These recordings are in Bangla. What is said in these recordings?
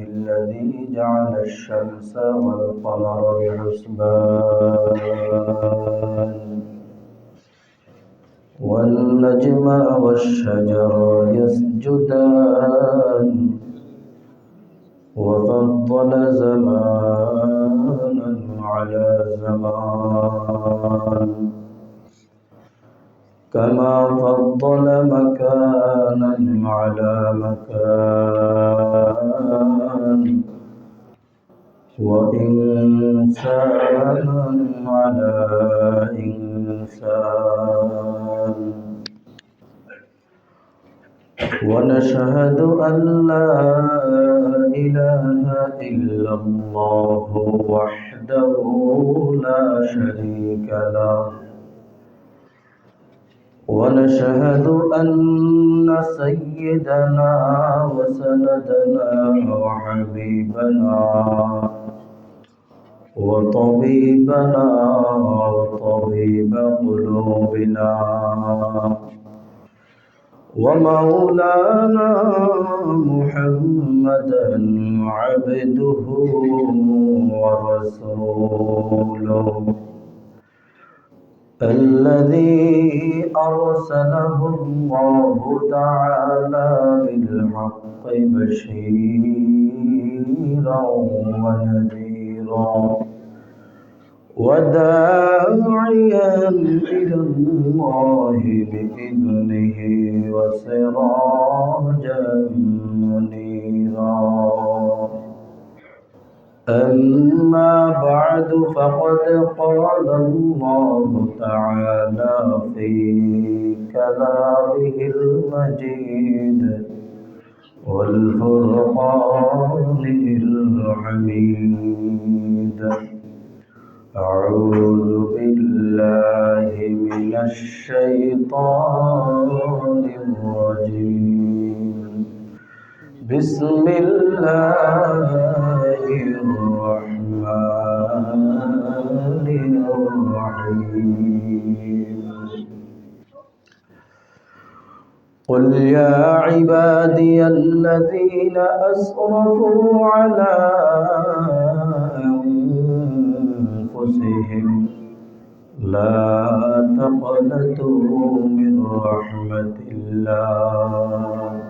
الذي جعل الشمس والقمر بحسبان والنجم والشجر يسجدان وفضل زمانا على زمان كما فضل مكانا على مكان وإنسانا على إنسان ونشهد أن لا إله إلا الله وحده لا شريك له ونشهد أن سيدنا وسندنا وحبيبنا وطبيبنا وطبيب قلوبنا ومولانا محمدا عبده ورسوله الذي أرسله الله تعالى بالحق بشيرا ونذيرا وداعيا إلى الله بإذنه وسراجا منيرا أما بعد فقد قال الله تعالى في كلامه المجيد والفرقان الحميد أعوذ بالله من الشيطان الرجيم بسم الله الرحمن الرحيم قل يا عبادي الذين أسرفوا على أنفسهم لا تقنطوا من رحمة الله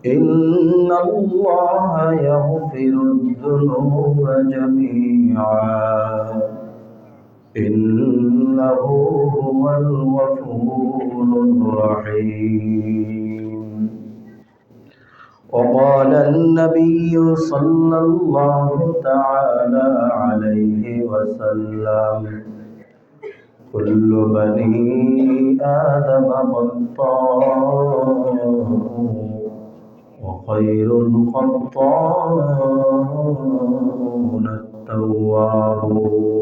إن الله يغفر الذنوب جميعا إنه هو الغفور الرحيم وقال النبي صلى الله تعالى عليه وسلم كل بني آدم خطاء وخير الخطاؤون التوابون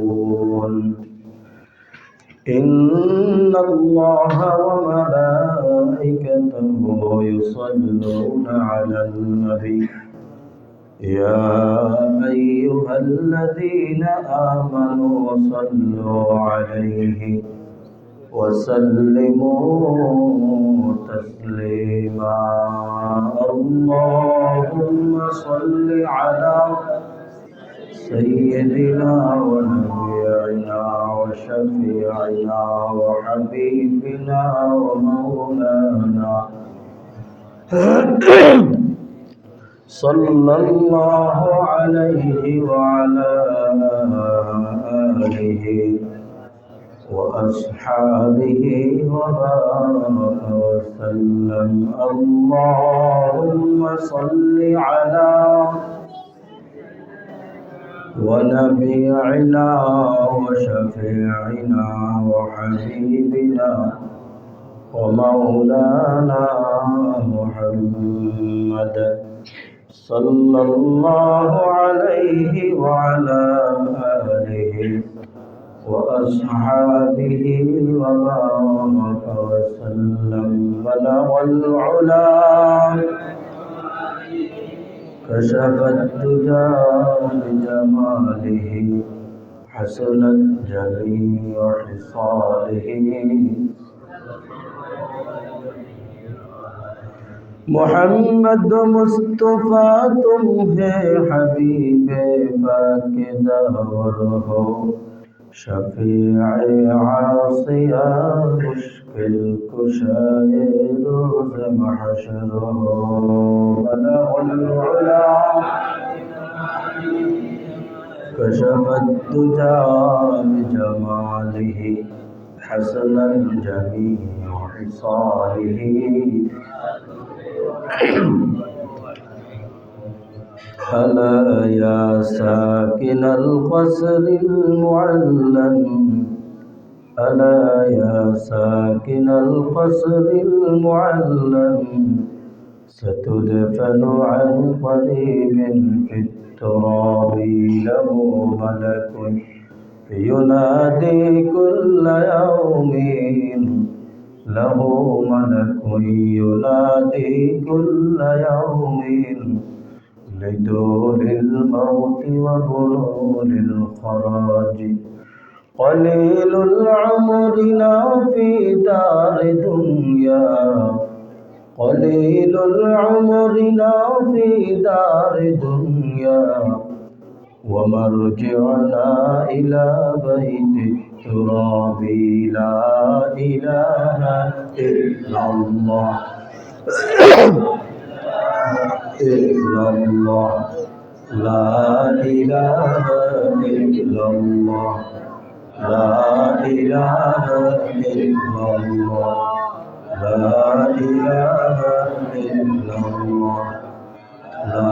إن الله وملائكته يصلون على النبي يا أيها الذين آمنوا صلوا عليه وسلموا تسليما اللهم صل على سيدنا ونبينا وشفيعنا وحبيبنا ومولانا صلى الله عليه وعلى آله وأصحابه وبارك وسلم اللهم صل على ونبينا وشفيعنا وحبيبنا ومولانا محمد صلى الله عليه وعلى آله وأصحابه وبارك وسلم بلغ العلا كشف الدجى بجماله حسنت جميع خصاله मोहम्मद मुस्तफा तुम है हबीबे पाक दावर हो शफीए आसिया मुश्किल कुशाए रोज़ महशर हो बलगुल उला कशफत दुजा बिजमालिही हसनल जमीउ हिसालिही अला या साकिनल क़स्रिल मुअल्लन अला या साकिनल क़स्रिल मुअल्लन सतुदफनु अन क़रीबिन फित तुराबि लहु मलकुन युनादी कुल्ल यौमिन लहु मलकुन युनादी कुल्ल यौमिन लिदूलिल मौति व बुलूलिल खराज क़लीलुल उम्रिना फी दारि दुनिया क़लीलुल उम्रिना फी दारि दुनिया व मरजिउना इला बैतित तुराबि ला इलाहा इल्लल्लाह इल्लल्लाह ला इलाहा इल्लल्लाह ला इलाहा इल्लल्लाह ला इलाहा इल्लल्लाह ला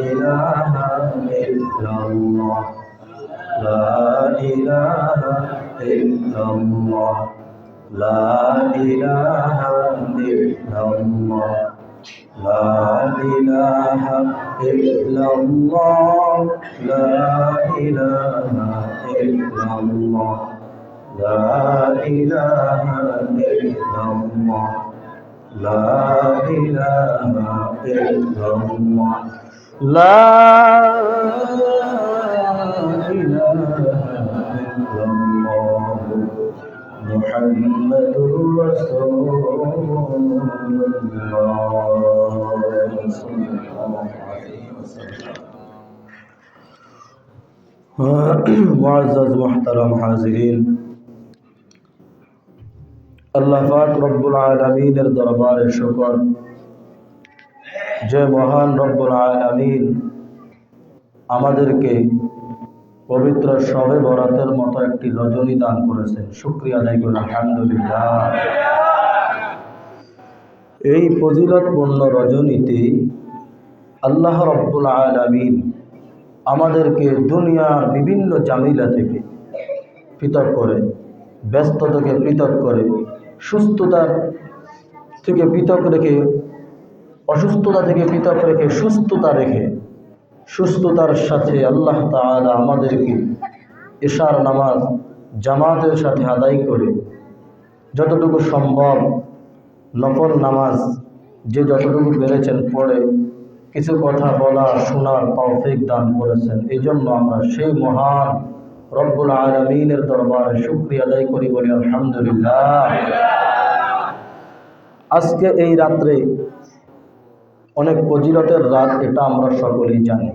इलाहा इल्लल्लाह ला इलाहा इल्लल्लाह ला इलाहा इल्लल्लाह ला इलाहा इल्लल्लाह ला इलाहा इल्लल्लाह ला इलाहा इल्लल्लाह ला इलाहा इल्लल्लाह ला इलाहा इल्लल्लाह मुहम्मदुर रसूलुल्लाह मुअज़्ज़ज़ मुहतरम हाज़िरीन अल्लाह पाक रब्बुल आलमीनेर दरबारे शुक्र যে মহান রব্বুল আলামিন আমাদেরকে পবিত্র শবে বরাতের মতো একটি রজনী দান করেছেন শুকরিয়া আদায় করি আলহামদুলিল্লাহ। এই ফজিলতপূর্ণ রজনীতে আল্লাহ রব্বুল আলামিন আমাদেরকে দুনিয়ার বিভিন্ন জামিলা থেকে পৃথক করে, ব্যস্ত থেকে পৃথক করে, সুস্থতা থেকে পৃথক রেখে, অসুস্থতা থেকে পৃথক রেখে সুস্থতা রেখে, সুস্থতার সাথে আল্লাহ তাআলা আমাদেরকে ইশার নামাজ জামাতের সাথে আদায় করে যতটুকু সম্ভব নফল নামাজ যে যতটুকু পেরেছেন পড়ে কিছু কথা বলা শোনার তৌফিক দান করেছেন। এই জন্য আমরা সেই মহান রব্বুল আলামিনের দরবারে শুকরিয়া আদায় করি, বলি আলহামদুলিল্লাহ। আজকে এই রাত্রে অনেক ফজিলতের রাত, এটা আমরা সকলেই জানি।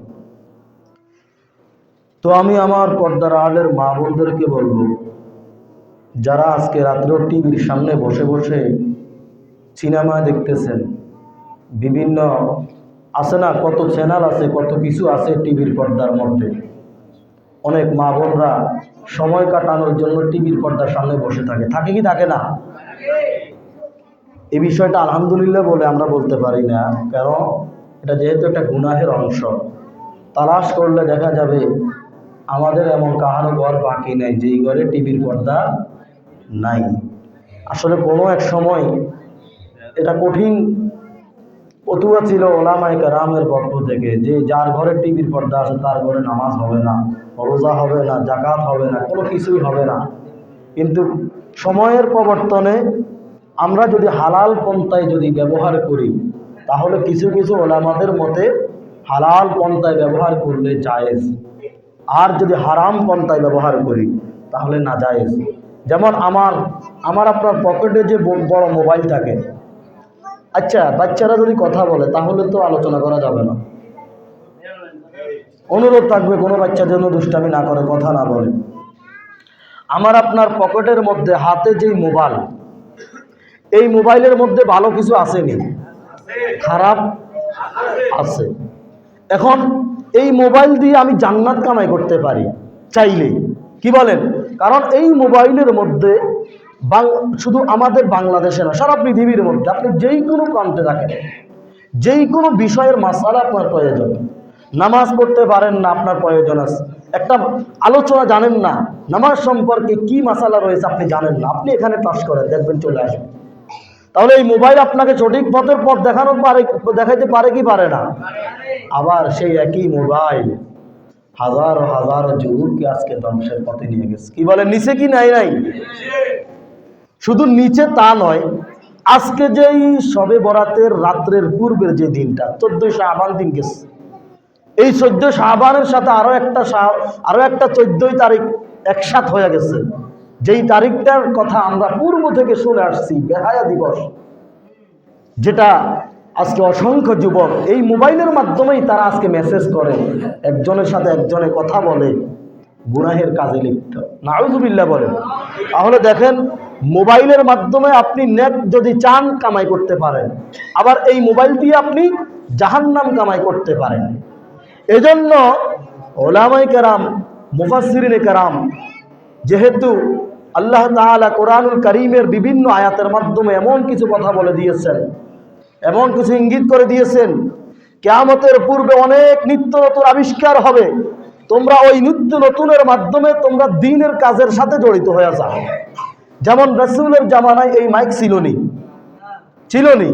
তো আমি আমার পর্দার আড়ালের মা বোনদেরকে বলবো, যারা আজকে রাত্রেও টিভির সামনে বসে বসে সিনেমা দেখতেছেন, বিভিন্ন আছে না, কত চ্যানেল আছে, কত কিছু আছে টিভির পর্দার মধ্যে, অনেক মা বোনরা সময় কাটানোর জন্য টিভির পর্দার সামনে বসে থাকে, থাকে কি থাকে না? এই বিষয়টা আলহামদুলিল্লাহ বলে আমরা বলতে পারি না, কারণ এটা যেহেতু একটা গুনাহের অংশ। তালাশ করলে দেখা যাবে আমাদের এমন কাহারও ঘর বাকি নেই যেই ঘরে টিভির পর্দা নাই। আসলে কোনো এক সময় এটা কঠিন ফতুয়া ছিল ওলামায়ে কেরামের পক্ষ থেকে যে যার ঘরে টিভির পর্দা আছে তার ঘরে নামাজ হবে না, রোজা হবে না, জাকাত হবে না, কোনো কিছুই হবে না। কিন্তু সময়ের প্রবর্তনে আমরা যদি হালাল পন্থায় যদি ব্যবহার করি তাহলে কিছু কিছু ওলামাদের মতে হালাল পন্থায় ব্যবহার করলে জায়েজ, আর যদি হারাম পন্থায় ব্যবহার করি তাহলে না জায়েজ। যেমন আমার আপনার পকেটে যে বড় মোবাইল থাকে, আচ্ছা, বাচ্চারা যদি কথা বলে তাহলে তো আলোচনা করা যাবে না। অনুরোধ থাকবে কোনো বাচ্চা যেন দুষ্টামি না করে, কথা না বলে। আমার আপনার পকেটের মধ্যে হাতে যেই মোবাইল, এই মোবাইলের মধ্যে ভালো কিছু আসেনি, খারাপ আছে। এখন এই মোবাইল দিয়ে আমি জান্নাত কামাই করতে পারি চাইলে, কি বলেন? কারণ এই মোবাইলের মধ্যে শুধু আমাদের বাংলাদেশে না, সারা পৃথিবীর মধ্যে আপনি যেই কোনো প্রান্তে থাকেন, যেই কোনো বিষয়ের মাসালা আপনার প্রয়োজন, নামাজ পড়তে পারেন না, আপনার প্রয়োজন আছে। একটা আলোচনা জানেন না, নামাজ সম্পর্কে কি মাসালা রয়েছে আপনি জানেন না, আপনি এখানে টাচ করেন, দেখবেন চলে আসবে। তাহলে এই মোবাইল আপনাকে সঠিক পথের পথ দেখাইতে পারে কি পারে না? আবার সেই একই মোবাইল হাজারো হাজারো যুবককে আজকে ধ্বংসের পথে নিয়ে গেছে, কি বলেন? নিচে কি নাই? শুধু নিচে তা নয়, আজকে যেই শবে বরাতের রাত্রের পূর্বের যে দিনটা 14 শাবান দিন গেছে, এই 14 শাবানের সাথে আরো একটা 14 তারিখ একসাথ হয়ে গেছে, যেই তারিখটার কথা আমরা পূর্ব থেকে শুনে আসছি, বেহায়া দিবস, যেটা আজকে অসংখ্য যুবক এই মোবাইলের মাধ্যমেই তারা আজকে মেসেজ করে, একজনের সাথে একজনে কথা বলে, গুনাহের কাজে লিপ্ত, নাউযুবিল্লাহ বলে। তাহলে দেখেন, মোবাইলের মাধ্যমে আপনি নেট যদি চান কামাই করতে পারেন, আবার এই মোবাইল দিয়ে আপনি জাহান্নাম কামাই করতে পারেন। এজন্য ওলামায়ে কেরাম, মুফাসসিরিনে কেরাম, যেহেতু আল্লাহ তাআলা কোরআনুল কারীমের বিভিন্ন আয়াতের মাধ্যমে এমন কিছু কথা বলে দিয়েছেন, এমন কিছু ইঙ্গিত করে দিয়েছেন, কিয়ামতের পূর্বে অনেক নিত্য নতুন আবিষ্কার হবে, তোমরা ওই নিত্য নতুনের মাধ্যমে তোমরা দ্বীনের কাজের সাথে জড়িত হয়ে যাও। যেমন রাসূলের জামানায় এই মাইক ছিল নি,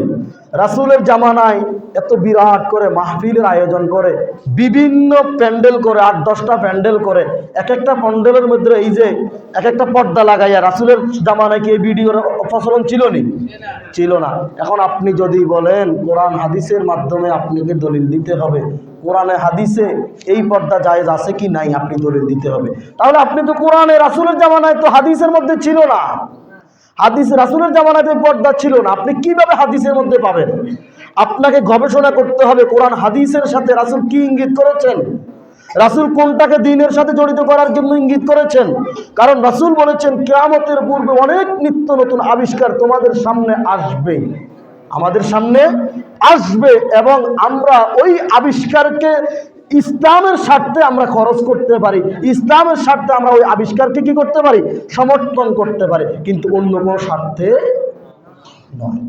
রাসূলের জামানায় এত বিরাট করে মাহফিলের আয়োজন করে, বিভিন্ন প্যান্ডেল করে, 8-10টা প্যান্ডেল করে, এক একটা প্যান্ডেলের মধ্যে এই যে এক একটা পর্দা লাগাইয়া, রাসূলের জামানায় কি এই ভিডিওর প্রচলন ছিল না। এখন আপনি যদি বলেন কোরআন হাদিসের মাধ্যমে আপনাকে দলিল দিতে হবে, কোরআনে হাদিসে এই পর্দা জায়েজ আছে কি নাই আপনি দলিল দিতে হবে, তাহলে আপনি তো কোরআনে রাসূলের জামানায় তো হাদিসের মধ্যে ছিল না, হাদিস রাসূলের জামানাতে পর্দা ছিল না, আপনি কিভাবে হাদিসের মধ্যে পাবেন? আপনাকে গবেষণা করতে হবে কোরআন হাদিসের সাথে রাসূল কি ইঙ্গিত করেছেন, রাসূল কোনটাকে দ্বীনের সাথে জড়িত করার জন্য ইঙ্গিত করেছেন। কারণ রাসূল বলেছেন কিয়ামতের পূর্বে অনেক নিত্য নতুন আবিষ্কার তোমাদের সামনে আসবে, আমাদের সামনে আসবে, এবং আমরা ওই আবিষ্কারকে ইসলামের স্বার্থে আমরা খরচ করতে পারি, ইসলামের স্বার্থে আমরা ওই আবিষ্কারকে কি করতে পারি? সমর্থন করতে পারি, কিন্তু অন্য কোনো স্বার্থে নয়।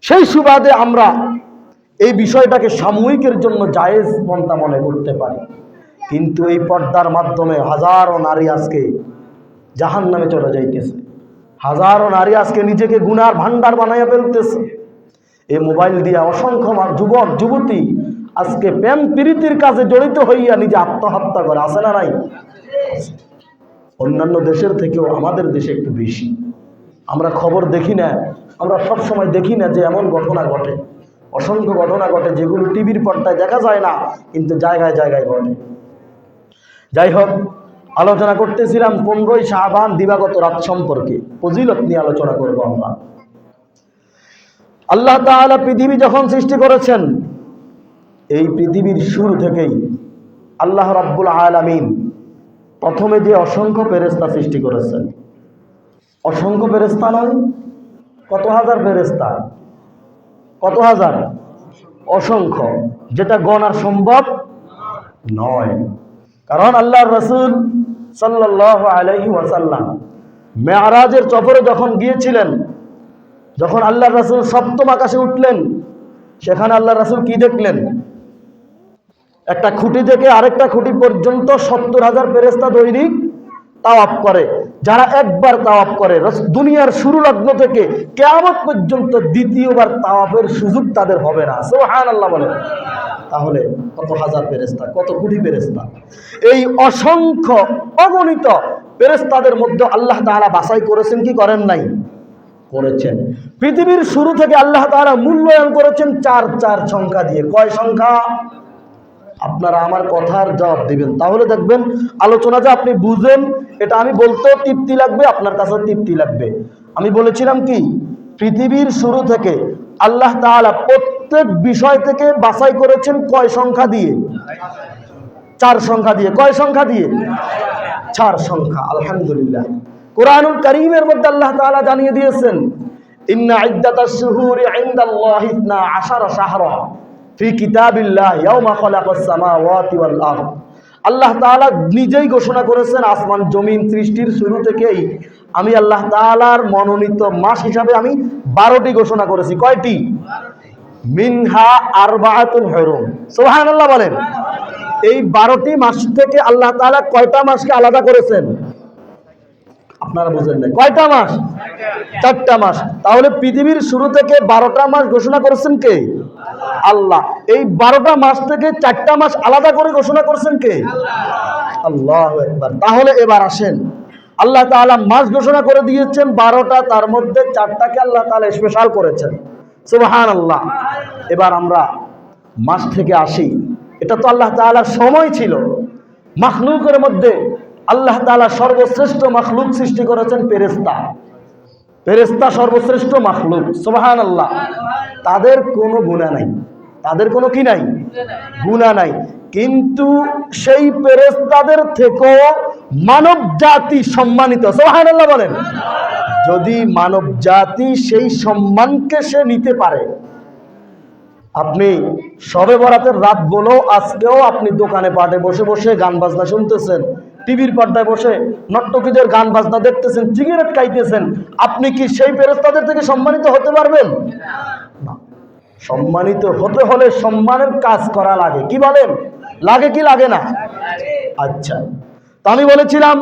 সেই সুবাদে আমরা এই বিষয়টাকে সাময়িকের জন্য জায়েজ পন্থা মনে করতে পারি, কিন্তু এই পর্দার মাধ্যমে হাজারো নারী আজকে জাহান্নামে চলে যাইতেছে, হাজারো নারী আজকে নিজেকে গুনার ভান্ডার বানাইয়া ফেলতেছে। এই মোবাইল দিয়ে অসংখ্য যুবক যুবতী আজকে প্রেম প্রীতির কাজে জড়িত হইয়া নিজে আত্মহত্যা করে, আছে না নাই? অন্যান্য দেশের থেকেও আমাদের দেশে একটু বেশি। আমরা খবর দেখি না, আমরা সব সময় দেখি না যে এমন ঘটনা ঘটে, অসংখ্য ঘটনা ঘটে যেগুলো টিভির পর্দায় দেখা যায় না, কিন্তু জায়গায় জায়গায় ঘটে। যাই হোক, আলোচনা করতেছিলাম 15 শাবান দিবাগত রাত সম্পর্কে, ফজিলত নিয়ে আলোচনা করব আমরা। আল্লাহ তাআলা পৃথিবী যখন সৃষ্টি করেছেন, এই পৃথিবীর শুরু থেকেই আল্লাহ রাব্বুল আলামিন প্রথমে যে অসংখ্য ফেরেশতা সৃষ্টি করেছেন, অসংখ্য ফেরেশতা নয়, কত হাজার ফেরেশতা, কত হাজার, অসংখ্য, যেটা গণার সম্ভব নয়। কারণ আল্লাহর রাসূল সাল্লাল্লাহু আলাইহি ওয়াসাল্লাম মেরাজের সফরে যখন গিয়েছিলেন, যখন আল্লাহর রাসূল সপ্তম আকাশে উঠলেন, সেখানে আল্লাহর রাসূল কি দেখলেন? একটা খুঁটি থেকে আরেকটা খুঁটি পর্যন্ত 70,000 ফেরেশতা দৈনিক তাওয়াফ করে। যারা একবার তাওয়াফ করে, দুনিয়ার শুরু লগ্ন থেকে কিয়ামত পর্যন্ত দ্বিতীয়বার তাওয়াফের সুযোগ তাদের হবে না। সুবহানাল্লাহ বলেন। তাহলে কত হাজার ফেরেশতা, কত কোটি ফেরেশতা, এই অসংখ্য অগণিত ফেরেশতাদের মধ্যে আল্লাহ তাআলা বাছাই করেছেন কি করেন নাই? করেছেন। পৃথিবীর শুরু থেকে আল্লাহ তাআলা মূল্যায়ন করেছেন 4 সংখ্যা দিয়ে। কয় সংখ্যা? আপনারা আমার কথার জবাব দিবেন, তাহলে দেখবেন আলোচনা যে আপনি বুঝেন, এটা আমি বলতেও তৃপ্তি লাগবে, আপনার কাছে তৃপ্তি লাগবে। আমি বলেছিলাম কি, পৃথিবীর শুরু থেকে আল্লাহ তাআলা প্রত্যেক বিষয় থেকে বাছাই করেছেন কয় সংখ্যা দিয়ে? 4 সংখ্যা দিয়ে। কয় সংখ্যা দিয়ে? 4 সংখ্যা। আলহামদুলিল্লাহ। কোরআনুল কারীমের মধ্যে আল্লাহ তাআলা জানিয়ে দিয়েছেন, ইন্না ইদ্দাতাশ শুহুরি ইনদাল্লাহি 12 শাহরা ফি কিতাবিল্লাহ ইয়াওমা খালাকাস সামাওয়াতি ওয়াল আরদ। আল্লাহ তাআলা নিজেই ঘোষণা করেছেন, আসমান জমিন সৃষ্টির শুরু থেকেই আমি আল্লাহ তাআলার মনোনীত মাস হিসাবে আমি 12টি ঘোষণা করেছি। কয়টি? মিনহা আরবাআতুল হুরুম। সুবহানাল্লাহ বলেন। এই 12টি মাস থেকে আল্লাহ তাআলা কয়টা মাসকে আলাদা করেছেন? আপনারা বুঝেন না। কয়টা মাস? 4টা মাস। তাহলে পৃথিবীর শুরু থেকে 12টা মাস ঘোষণা করেছেন কে? আল্লাহ। এই 12টা মাস থেকে 4টা মাস আলাদা করে ঘোষণা করেছেন কে? আল্লাহু আকবার। তাহলে এবার আসেন, আল্লাহ তাআলা মাস ঘোষণা করে দিয়েছেন 12টা, তার মধ্যে 4টাকে আল্লাহ তাআলা স্পেশাল করেছেন। সুবহানাল্লাহ। এবার আমরা মাস থেকে আসি। এটা তো আল্লাহ তাআলার সময় ছিল। মাখলুকের মধ্যে আল্লাহ তাআলা সর্বশ্রেষ্ঠ মাখলুক সৃষ্টি করেছেন ফেরেশতা। ফেরেশতা সর্বশ্রেষ্ঠ মাখলুক। সুবহানাল্লাহ। তাদের কোনো গুনাহ নাই। তাদের কোনো কি নাই? গুনাহ নাই। কিন্তু সেই ফেরেশতাদের থেকেও মানব জাতি সম্মানিত। সুবহানাল্লাহ বলেন। যদি মানব জাতি সেই সম্মানকে সে নিতে পারে, আপনি শবে বরাতের রাত বলেও আজকেও আপনি দোকানে পাটে বসে বসে গান বাজনা শুনতেছেন, টিভির পর্দায় বসে নর্তকীদের গান বাজনা দেখতেছেন, সিগারেট খাইতেছেন, আপনি কি সেই ফেরেশতাদের থেকে সম্মানিত হতে পারবেন? না। সম্মানিত হতে হলে সম্মানের কাজ করা লাগে। কি বলেন? লাগে কি লাগে না? আচ্ছা, তো আমি বলেছিলাম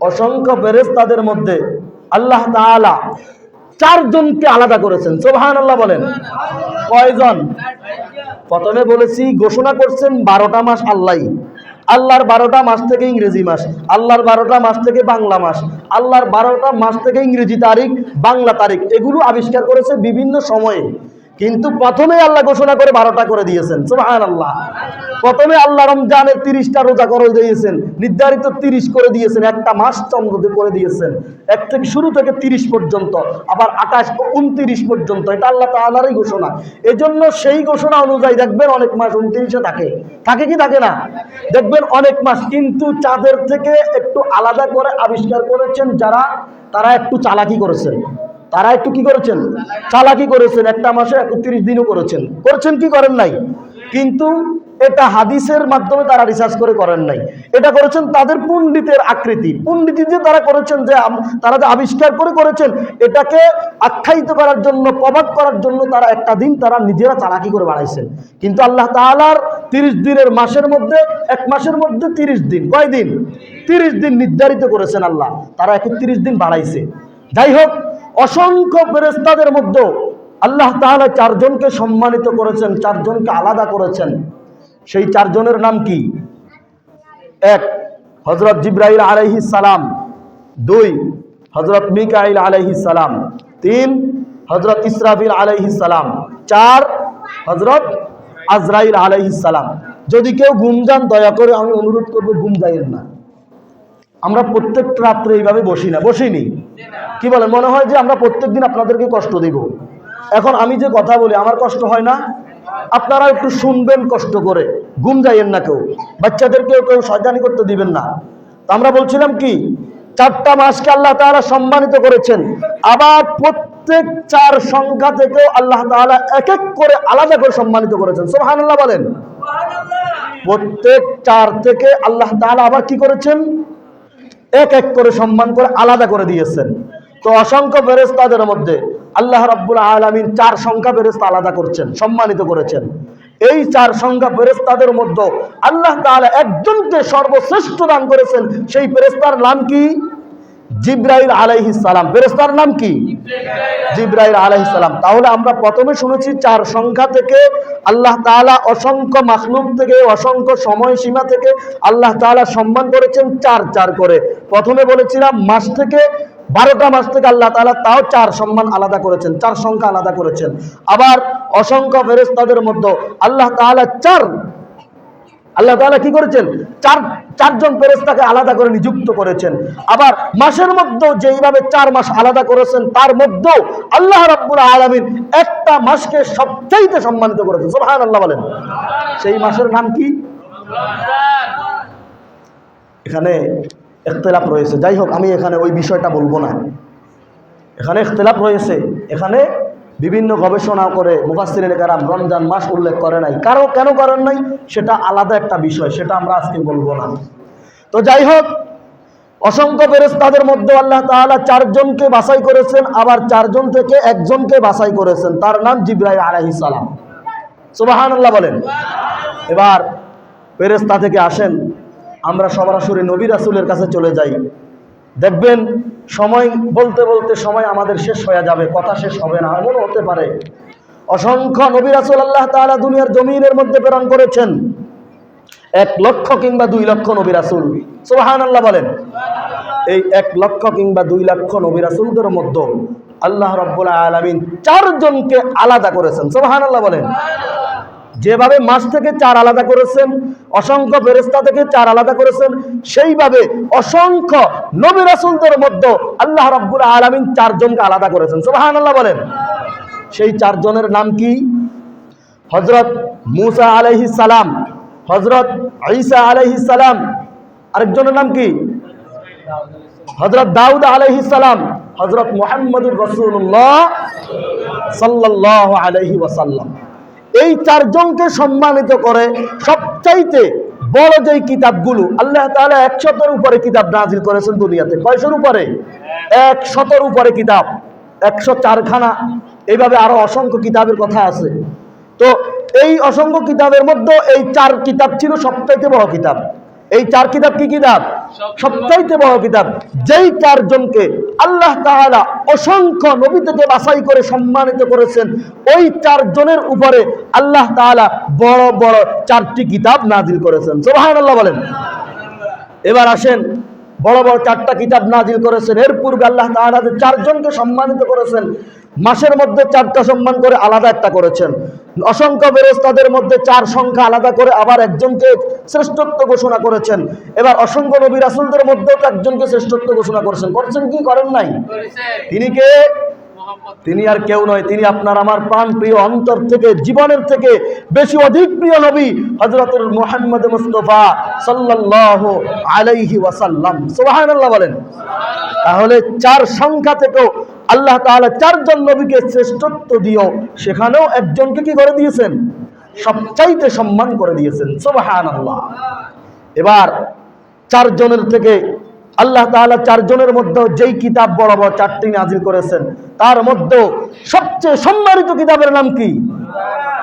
অসংখ্য ফেরেশতাদের মধ্যে আল্লাহ তাআলা 4 জনকে আলাদা করেছেন। সুবহানাল্লাহ বলেন। কয়জন? প্রথমে বলেছি ঘোষণা করছেন 12টা মাস আল্লাহ। আল্লাহর 12টা মাস থেকে ইংরেজি মাস, আল্লাহর 12টা মাস থেকে বাংলা মাস, আল্লাহর 12টা মাস থেকে ইংরেজি তারিখ, বাংলা তারিখ, এগুলো আবিষ্কার করেছে বিভিন্ন সময়ে। কিন্তু প্রথমে আল্লাহ ঘোষণা করে 12টা করে দিয়েছেন। সুবহানাল্লাহ। প্রথমে আল্লাহ রমজানের 30টা রোজা করে দিয়েছেন, নির্ধারিত 30 করে দিয়েছেন, একটা মাস চন্দ্রতে করে দিয়েছেন, এক থেকে শুরু থেকে 30 পর্যন্ত, আবার 28 29 পর্যন্ত। এটা আল্লাহ তাআলারই ঘোষণা। এজন্য সেই ঘোষণা অনুযায়ী দেখবেন অনেক মাস 29-এ থাকে। থাকে কি থাকে না? দেখবেন অনেক মাস কিন্তু চাঁদের থেকে একটু আলাদা করে আবিষ্কার করেছেন যারা, তারা একটু চালাকি করেছেন। তারা একটু কি করেছেন? চালাকি করেছেন। একটা মাসে 31 দিনও করেছেন। করেছেন কি করেন নাই? কিন্তু এটা হাদিসের মাধ্যমে তারা রিসার্চ করে করেন নাই। এটা করেছেন তাদের পণ্ডিতের আকৃতি, পণ্ডিত যে তারা করেছেন, যে তারা যে আবিষ্কার করে করেছেন, এটাকে আখ্যায়িত করার জন্য, প্রবাদ করার জন্য তারা একটা দিন তারা নিজেরা চালাকি করে বাড়াইছেন। কিন্তু আল্লাহ তাআলার 30 দিনের মাসের মধ্যে, এক মাসের মধ্যে 30 দিন, কয় দিন? 30 দিন নির্ধারিত করেছেন আল্লাহ। তারা 31 দিন বাড়াইছে। যাই হোক, অসংখ্য ফেরেশতাদের মধ্যে আল্লাহ তাআলা 4 জনকে সম্মানিত করেছেন, 4 জনকে আলাদা করেছেন। সেই 4 জনের নাম কি? 1 হযরত জিবরাইল আলাইহিস সালাম, 2 হযরত মিকাইল আলাইহিস সালাম, 3 হযরত ইসরাফিল আলাইহিস সালাম, 4 হযরত আজরাইল আলাইহিস সালাম। যদি কেউ ঘুম যান, দয়া করে আমি অনুরোধ করব ঘুম যাইয়েন না। আমরা প্রত্যেক রাত্রে এইভাবে বসি না, বসিনি? কি বলেন? মনে হয় যে আমরা প্রত্যেকদিন আপনাদেরকে কষ্ট দিব। এখন আমি যে কথা বলি আমার কষ্ট হয় না? আপনারা একটু শুনবেন কষ্ট করে, ঘুম যাইয়েন না। কেউ বাচ্চাদেরকেও কেউ শয়তানি করতে দিবেন না। তো আমরা বলছিলাম কি, 4টা মাসকে আল্লাহ তাআলা সম্মানিত করেছেন। আবার প্রত্যেক 4 সংখ্যা থেকেও আল্লাহ তাআলা এক এক করে আলাদা করে সম্মানিত করেছেন। সুবহানাল্লাহ বলেন। প্রত্যেক 4 থেকে আল্লাহ তাআলা আবার কি করেছেন? এক এক করে সম্মান করে আলাদা করে দিয়েছেন। তো অসংখ্য ফেরেশতাদের মধ্যে আল্লাহ রাব্বুল আলামিন 4 সংখ্যা ফেরেশতা আলাদা করছেন, সম্মানিত করেছেন। এই 4 সংখ্যা ফেরেশতাদের মধ্যে আল্লাহ তাআলা একজনকে সর্বশ্রেষ্ঠ দান করেছেন। সেই ফেরেশতার নাম কি? জিবরাইল আলাইহিস সালাম। ফেরেশতার নাম কি? জিবরাইল আলাইহিস সালাম। তাহলে আমরা প্রথমে শুনেছি 4 সংখ্যা থেকে আল্লাহ তাআলা অসংখ্য মাখলুক থেকে, অসংখ্য সময়সীমা থেকে আল্লাহ তাআলা সম্মান করেছেন 4 করে। প্রথমে বলেছিলাম মাস থেকে, 12টা মাস থেকে আল্লাহ তাআলা তাও 4 সম্মান আলাদা করেছেন, 4 সংখ্যা আলাদা করেছেন। আবার অসংখ্য ফেরেশতাদের মধ্যে আল্লাহ তাআলা 4 আল্লাহ তাআলা কি করেছেন? চারজন ফেরেশতাকে আলাদা করে নিযুক্ত করেছেন। আবার মাসের মধ্যেও যেইভাবে 4 মাস আলাদা করেছেন, তার মধ্যেও আল্লাহ রাব্বুল আলামিন একটা মাসকে সবচাইতে সম্মানিত করেছেন। সুবহানাল্লাহ বলেন। সেই মাসের নাম কি? এখানে ইখতিলাফ রয়েছে। যাই হোক, আমি এখানে ওই বিষয়টা বলবো না। এখানে ইখতিলাফ রয়েছে। এখানে বিভিন্ন গবেষণা করে মুফাসসিরিনে কেরাম রমজান মাস উল্লেখ করে নাই। কেন করেন নাই সেটা আলাদা একটা বিষয়, সেটা আমরা আজকে বলবো না। তো যাই হোক, অসংখ্য ফেরেশতাদের মধ্যে আল্লাহ তাআলা 4 জনকে বাছাই করেছেন, আবার 4 জন থেকে একজনকে বাছাই করেছেন, তার নাম জিবরাইল আলাইহিস সালাম। সুবহানাল্লাহ বলেন। এবার ফেরেশতা থেকে আসেন, আমরা সরাসরি নবী রাসূলের কাছে চলে যাই। দেখবেন সময় বলতে বলতে সময় আমাদের শেষ হয়ে যাবে, কথা শেষ হবে না, এমন হতে পারে। অসংখ্য নবী রাসূল আল্লাহ তাআলা দুনিয়ার জমিনের মধ্যে প্রেরণ করেছেন, 1 লক্ষ কিংবা 2 লক্ষ নবী রাসূল। সুবহানাল্লাহ বলেন। এই 1 লক্ষ কিংবা 2 লক্ষ নবী রাসূলদের মধ্যে আল্লাহ রাব্বুল আলামিন 4 জনকে আলাদা করেছেন। সুবহানাল্লাহ বলেন। যেভাবে মাস থেকে 4 আলাদা করেছেন, অসংখ্য ফেরেশতা থেকে 4 আলাদা করেছেন, সেইভাবে অসংখ্য নবী রাসূলদের মধ্যে আল্লাহ রাব্বুল আলামিন 4 জনকে আলাদা করেছেন। সুবহানাল্লাহ বলেন। সেই 4 জনের নাম কি? হযরত মূসা আলাইহিস সালাম, হযরত ঈসা আলাইহিস সালাম, আরেকজনের নাম কি? হযরত দাউদ আলাইহিস সালাম, হযরত মুহাম্মদুর রাসূলুল্লাহ সাল্লাল্লাহু আলাইহি ওয়াসাল্লাম। এই 4 জনকে সম্মানিত করে সবচাইতে বড় যেই কিতাবগুলো আল্লাহ তাআলা 100-এর উপরে কিতাব নাজিল করেছেন দুনিয়াতে। কয়শোর উপরে? 100-এর উপরে কিতাব, 104 খানা, এইভাবে আরো অসংখ্য কিতাবের কথা আছে। তো এই অসংখ্য কিতাবের মধ্যে এই 4 কিতাব ছিল সবচাইতে বড় কিতাব। এই 4 কিতাব কি কিতাব? সবচাইতে বড় কিতাব। যেই 4 জনকে আল্লাহ তাআলা অসংখ্য নবী থেকে বাছাই করে সম্মানিত করেছেন, ওই 4 জনের উপরে আল্লাহ তাআলা বড় বড় 4টি কিতাব নাজিল করেছেন। সুবহানাল্লাহ বলেন। এবার আসেন, বড় বড় 4টা কিতাব নাজিল করেছেন। এর পূর্বে আল্লাহ তাআলা যে 4 জনকে সম্মানিত করেছেন, মাসের মধ্যে 4টা সম্মান করে আলাদা একটা করেছেন। অসংখ্য ফেরেশতাদের মধ্যে 4 সংখ্যা আলাদা করে আবার একজনকে শ্রেষ্ঠত্ব ঘোষণা করেছেন। এবার অসংখ্য নবী রাসূলদের মধ্যেও একজনকে শ্রেষ্ঠত্ব ঘোষণা করেছেন। করছেন কি করেন নাই? তিনি কে? তিনি আর কেউ নয়, তিনি আপনার আমার প্রাণ প্রিয়, অন্তর থেকে, জীবনের থেকে বেশি অধিক প্রিয় নবী হযরতুল মুহাম্মদ মুস্তাফা সাল্লাল্লাহু আলাইহি ওয়াসাল্লাম। সুবহানাল্লাহ বলেন। তাহলে 4 সংখ্যা থেকেও আল্লাহ তাআলা 4 জন নবীকে শ্রেষ্ঠত্ব দিয়েও সেখানেও একজনকে কি করে দিয়েছেন? সবচাইতে সম্মান করে দিয়েছেন। সুবহানাল্লাহ। এবার 4 জনের থেকে আল্লাহ তাআলা 4 জনের মধ্যে যেই কিতাব বড় বড় 4টি নাজিল করেছেন, তার মধ্যে সবচেয়ে সম্মানিত কিতাবের নাম কি?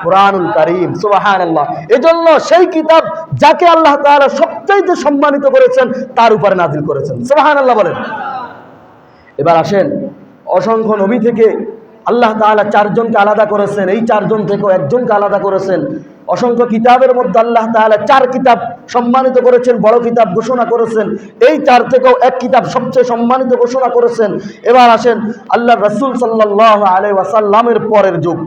কুরআনুল কারীম। সুবহানাল্লাহ। এজন্য সেই কিতাব যাকে আল্লাহ তাআলা সবচাইতে সম্মানিত করেছেন, তার উপরে নাজিল করেছেন। সুবহানাল্লাহ বলেন। এবার আসেন, অসংখ্য নবী থেকে আল্লাহ তাআলা 4 জনকে আলাদা করেছেন, এই 4 জন থেকেও একজনকে আলাদা করেছেন। অসংখ্য কিতাবের মধ্যে আল্লাহ তাআলা 4 কিতাব সম্মানিত করেছেন, বড় কিতাব ঘোষণা করেছেন। এই 4 থেকেও এক কিতাব সবচেয়ে সম্মানিত ঘোষণা করেছেন। এবার আসেন, আল্লাহ রাসূল সাল্লাল্লাহু আলাইহি ওয়াসাল্লামের পরের যুগ,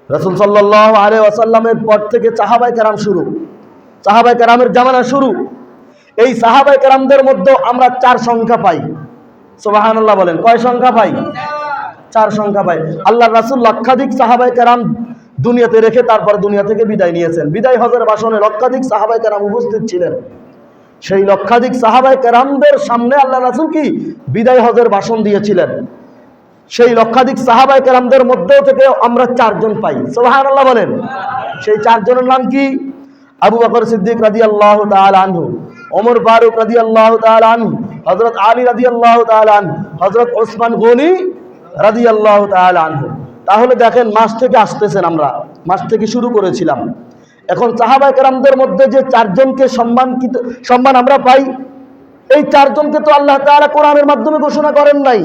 রাসূল সাল্লাল্লাহু আলাইহি ওয়াসাল্লামের পর থেকে সাহাবায়ে কেরাম শুরু, সাহাবায়ে কেরামের জামানা শুরু। এই সাহাবায়ে কেরামদের মধ্যে আমরা 4 সংখ্যা পাই। সুবহানাল্লাহ বলেন। কয় সংখ্যা পাই? 4 সংখ্যা পাই। আল্লাহ রাসূল লক্ষাধিক সাহাবায়ে কেরাম দুনিয়াতে রেখে তারপর দুনিয়া থেকে বিদায় নিয়েছেন। বিদায় হজের ভাষণে লক্ষাধিক সাহাবায়ে কেরাম উপস্থিত ছিলেন। সেই লক্ষাধিক সাহাবায়ে কেরামদের সামনে আল্লাহ রাসূল কি বিদায় হজের ভাষণ দিয়েছিলেন। সেই লক্ষাধিক সাহাবায়ে কেরামদের মধ্যে থেকে আমরা 4 জন পাই। সুবহানাল্লাহ বলেন। সেই 4 জনের নাম কি? আবু বকর সিদ্দিক রাদিয়াল্লাহু তাআলা আনহু, ওমর ফারুক রাদিয়াল্লাহু তাআলা আনহু, হযরত আলী রাদিয়াল্লাহু তাআলা আনহু, হযরত ওসমান গনি রাদিয়াল্লাহু তাআলা আনহু। তাহলে দেখেন, মাস থেকে আসতেছেন, আমরা মাস থেকে শুরু করেছিলাম। এখন সাহাবায়ে কেরামদের মধ্যে যে 4 জনকে সম্মান আমরা পাই, এই 4 জনকে তো আল্লাহ তাআলা কোরআনের মাধ্যমে ঘোষণা করেন নাই।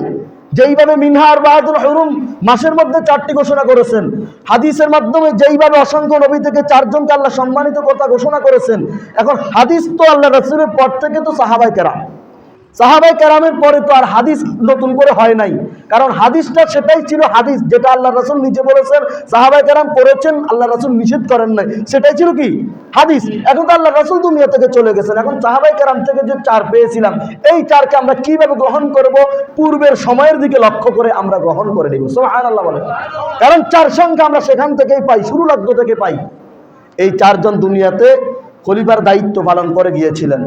যেইভাবে মিনহা আরবাআতুল হুরুম মাসের মধ্যে 4টি ঘোষণা করেছেন, হাদিসের মাধ্যমে যেইভাবে অসংখ্য নবী থেকে 4 জনকে আল্লাহ সম্মানিত কথা ঘোষণা করেছেন। এখন হাদিস তো আল্লাহ রাসূলের পর থেকে তো সাহাবায়ে কেরাম, সাহাবায়ে কেরামের পরে তো আর হাদিস নতুন করে হয় নাই, কারণ হাদিসটা সেটাই ছিল হাদিস, যেটা আল্লাহ রাসূল নিজে বলেছেন, সাহাবায়ে কেরাম করেছেন, আল্লাহ রাসূল নিষেধ করেন নাই, সেটাই ছিল কি হাদিস। এখন তো আল্লাহ রাসূল দুনিয়া থেকে চলে গেছেন, এখন সাহাবায়ে কেরাম থেকে যে চার পেয়েছিলাম, এই চারকে আমরা কিভাবে গ্রহণ করব, পূর্বের সময়ের দিকে লক্ষ্য করে আমরা গ্রহণ করে নিব। সুবহানাল্লাহ বলেন। কারণ চার সংখ্যা আমরা সেখান থেকেই পাই, শুরু লগ্ন থেকে পাই। এই চারজন দুনিয়াতে খলিফার দায়িত্ব পালন করে গিয়েছিলেন।